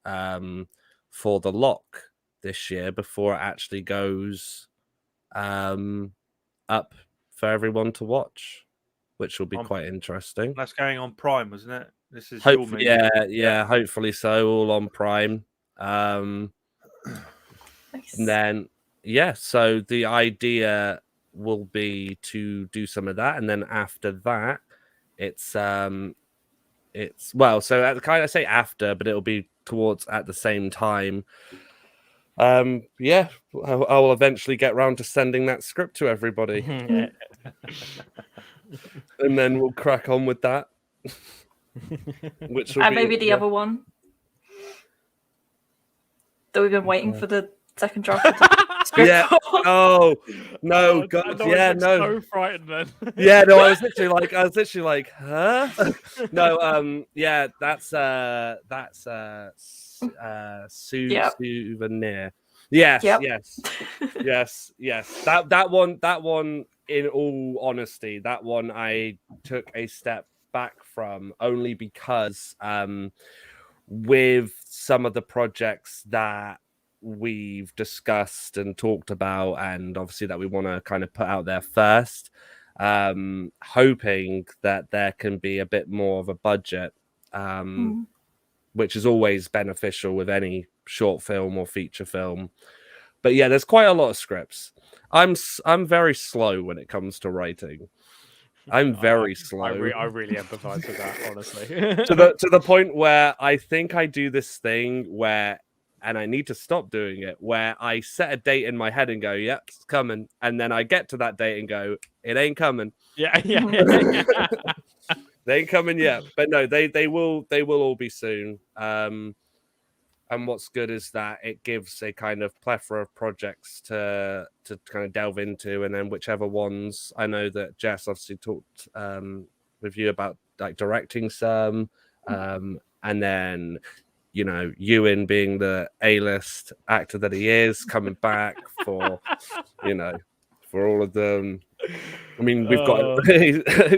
for The Lock this year before it actually goes up for everyone to watch, which will be quite interesting. That's going on Prime, wasn't it? This is yeah, hopefully so. All on Prime. Nice. And then so the idea will be to do some of that, and then after that, it's so I kind of say after, but it'll be towards at the same time. I will eventually get round to sending that script to everybody, and then we'll crack on with that. Which will and maybe the other one that we've been waiting for the second draft of the script. Yeah. Oh no, God. Yeah, no. So frightened then. Yeah, no. I was literally like, huh? No. Yeah. That's souvenir. Yes. Yep. Yes. That one. In all honesty, that one I took a step back from only because with some of the projects that we've discussed and talked about, and obviously that we want to kind of put out there first, hoping that there can be a bit more of a budget, which is always beneficial with any short film or feature film. But yeah, there's quite a lot of scripts. I'm very slow when it comes to writing. I'm very slow. I really empathize with that, honestly. to the point where I think I do this thing where, and I need to stop doing it, where I set a date in my head and go, yep, it's coming. And then I get to that date and go, it ain't coming. Yeah. They ain't coming yet. But no, they will all be soon. And what's good is that it gives a kind of plethora of projects to kind of delve into, and then whichever ones, I know that Jess obviously talked with you about like directing some, and then Ewan being the A-list actor that he is, coming back for for all of them. I mean, we've got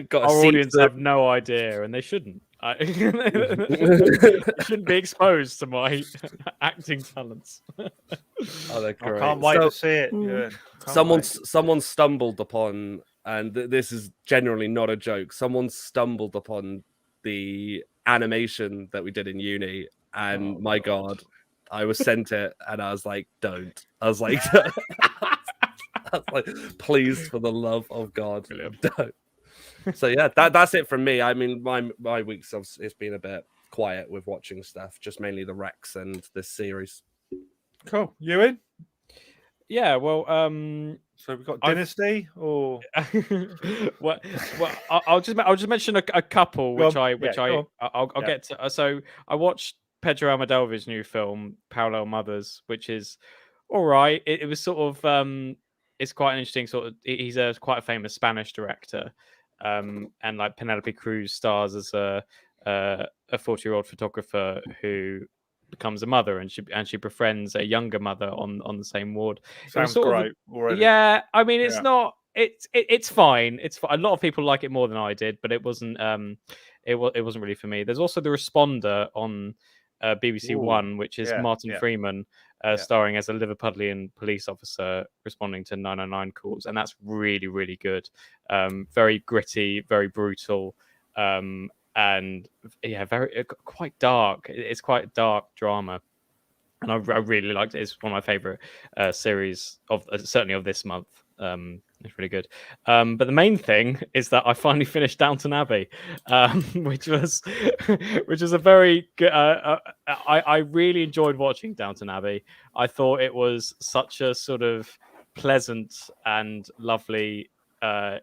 got a Our seat audience to- have no idea, and they shouldn't. They shouldn't be exposed to my acting talents. Oh, they're I great. can't wait So- to see it. Mm. Yeah, someone stumbled upon, and this is genuinely not a joke. Someone stumbled upon the animation that we did in uni, and Oh, my God. God, I was sent it, and I was like, "Don't." I was like, "Please, for the love of God, don't." So yeah, that's it from me. I mean, my week's it's been a bit quiet with watching stuff, just mainly the Rex and this series. Cool. You in? Yeah, well, So we've got I've- Dynasty or well, I'll just mention a couple Go which on. I Yeah, go on. I'll Yeah. get to. So I watched Pedro Almodovar's new film Parallel Mothers, which is all right. It was sort of it's quite an interesting sort of. He's quite a famous Spanish director, and like Penelope Cruz stars as a 40-year-old photographer who becomes a mother, and she befriends a younger mother on the same ward. Sounds sort of great already. Yeah, I mean, it's Yeah. not. It's fine. It's fine. A lot of people like it more than I did, but it wasn't. It wasn't really for me. There's also The Responder on BBC Ooh, One, which is yeah, Martin yeah. Freeman starring as a Liverpudlian police officer responding to 999 calls, and that's really, really good. Very gritty, very brutal, and yeah, very quite dark. It's quite dark drama. And I really liked it. It's one of my favorite series of certainly of this month. It's really good. But the main thing is that I finally finished Downton Abbey, which was a very good. I really enjoyed watching Downton Abbey. I thought it was such a sort of pleasant and lovely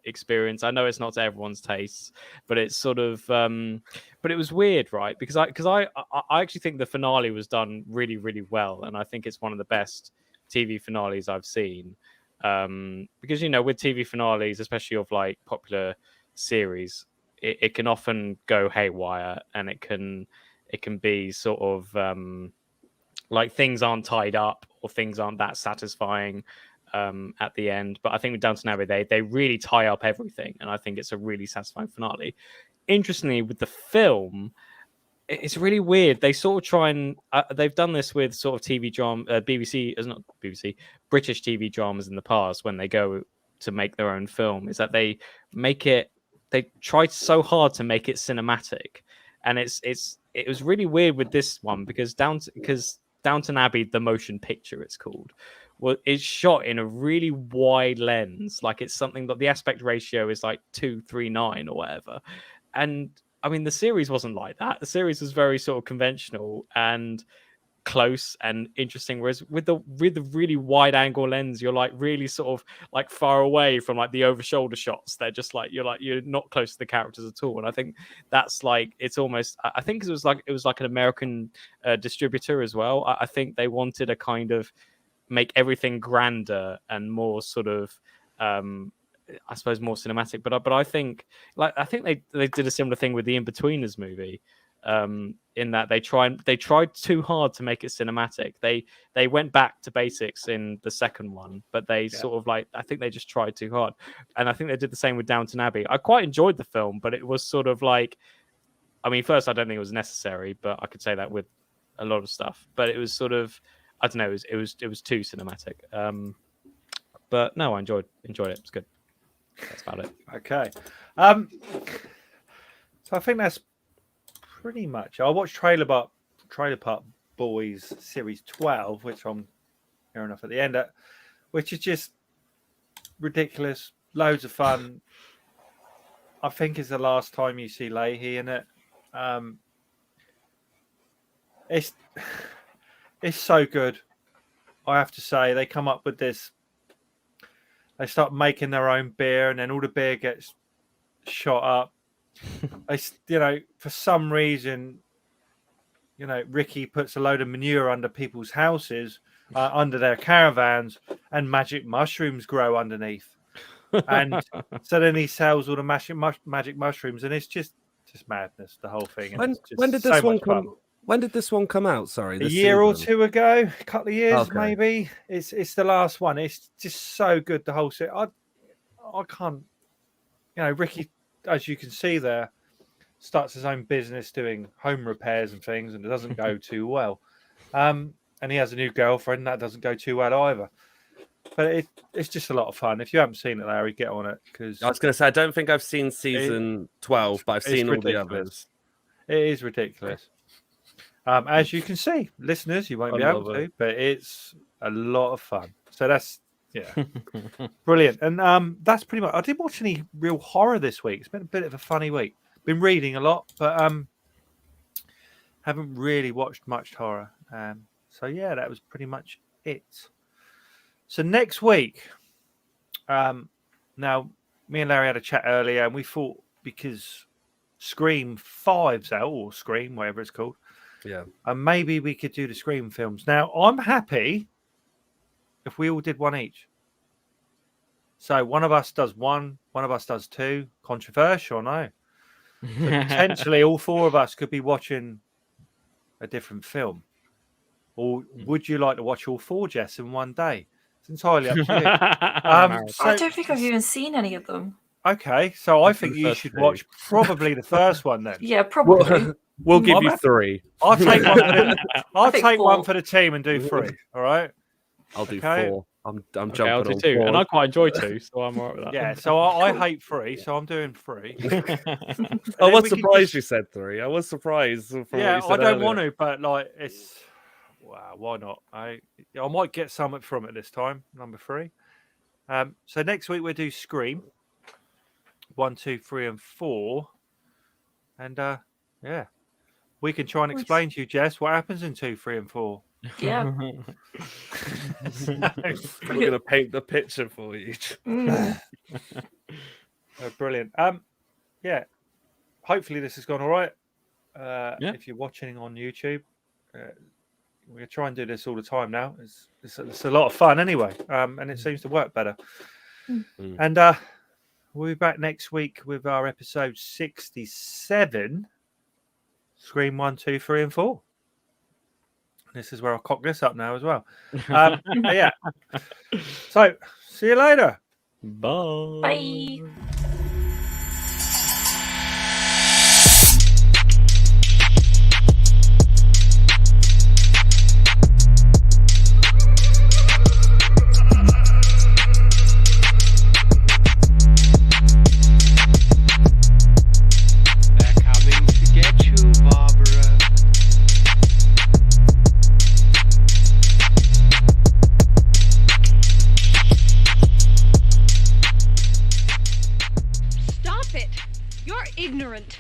experience. I know it's not to everyone's tastes, but it's sort of but it was weird, right? Because I actually think the finale was done really, really well, and I think it's one of the best TV finales I've seen. Because with TV finales, especially of like popular series, it can often go haywire, and it can be sort of like things aren't tied up or things aren't that satisfying at the end. But I think with Downton Abbey, they really tie up everything, and I think it's a really satisfying finale. Interestingly, with the film, it's really weird. They sort of try and they've done this with sort of TV drama, British TV dramas in the past when they go to make their own film. Is that they try so hard to make it cinematic, and it was really weird with this one because Downton Abbey, the motion picture, it's called. Well, it's shot in a really wide lens, like it's something that the aspect ratio is like 2:3:9 or whatever, and I mean, the series wasn't like that. The series was very sort of conventional and close and interesting. Whereas with the really wide angle lens, you're like really sort of like far away from like the over shoulder shots. They're just like you're not close to the characters at all. And I think that's like it's almost. I think it was like an American distributor as well. I think they wanted a kind of make everything grander and more sort of. I suppose more cinematic, but I think they did a similar thing with the In-Betweeners movie, in that they tried too hard to make it cinematic. They went back to basics in the second one, but they sort of like I think they just tried too hard, and I think they did the same with Downton Abbey. I quite enjoyed the film, but it was sort of like, I mean, first I don't think it was necessary, but I could say that with a lot of stuff. But it was sort of I don't know, it was too cinematic. But no, I enjoyed it. It was good. That's about it. Okay. So I think that's pretty much. I watched Trailer Park Boys Series 12, which I'm hearing off at the end, which is just ridiculous, loads of fun. I think it's the last time you see Leahy in it. It's so good. I have to say, they come up with this. They start making their own beer, and then all the beer gets shot up. For some reason, Ricky puts a load of manure under people's houses, under their caravans, and magic mushrooms grow underneath. And so then he sells all the magic mushrooms, and it's just madness. The whole thing. And When it's just did so this one much come? fun. When did this one come out? Sorry, A this year or season? two ago, a couple of years Okay. maybe. It's the last one. It's just so good. The whole series. I can't. Ricky, as you can see there, starts his own business doing home repairs and things, and it doesn't go too well. And he has a new girlfriend, and that doesn't go too well either. But it's just a lot of fun. If you haven't seen it, Larry, get on it because I was going to say I don't think I've seen season 12, but I've seen all ridiculous. the others. It is ridiculous. As you can see, listeners, you won't be able to, but it's a lot of fun. So that's brilliant. And that's pretty much. I didn't watch any real horror this week. It's been a bit of a funny week. Been reading a lot, but haven't really watched much horror. So yeah, that was pretty much it. So next week, now me and Larry had a chat earlier, and we thought because Scream 5's out, or Scream, whatever it's called, and maybe we could do the Scream films. Now I'm happy if we all did one each. So one of us does one of us does two. Controversial, no? But potentially all four of us could be watching a different film. Or would you like to watch all four, Jess, in one day? It's entirely up to you. I don't think I've even seen any of them. Okay, so I think you should watch probably the first one then. Yeah, probably. We'll give you 3. I'll take one. I'll take one for the team and do 3. All right. I'll do 4. I'm jumping. I'll do on 2, 4. and I quite enjoy 2, so I'm alright with that. Yeah, so I hate 3, so I'm doing 3. I was surprised you said 3. I was surprised. Yeah, I don't want to, but like it's. Wow, why not? I might get something from it this time. Number 3. So next week we'll do Scream 1, 2, 3, and 4, and yeah, we can try and explain to you, Jess, what happens in 2, 3, and 4. Yeah. We're gonna paint the picture for you. Brilliant. Yeah. Hopefully this has gone all right. If you're watching on YouTube. We're going to try and do this all the time now. It's a lot of fun anyway, and it seems to work better. And we'll be back next week with our episode 67, Scream 1, 2, 3, and 4. This is where I'll cock this up now as well. Yeah. So, see you later. Bye. Bye. You're ignorant.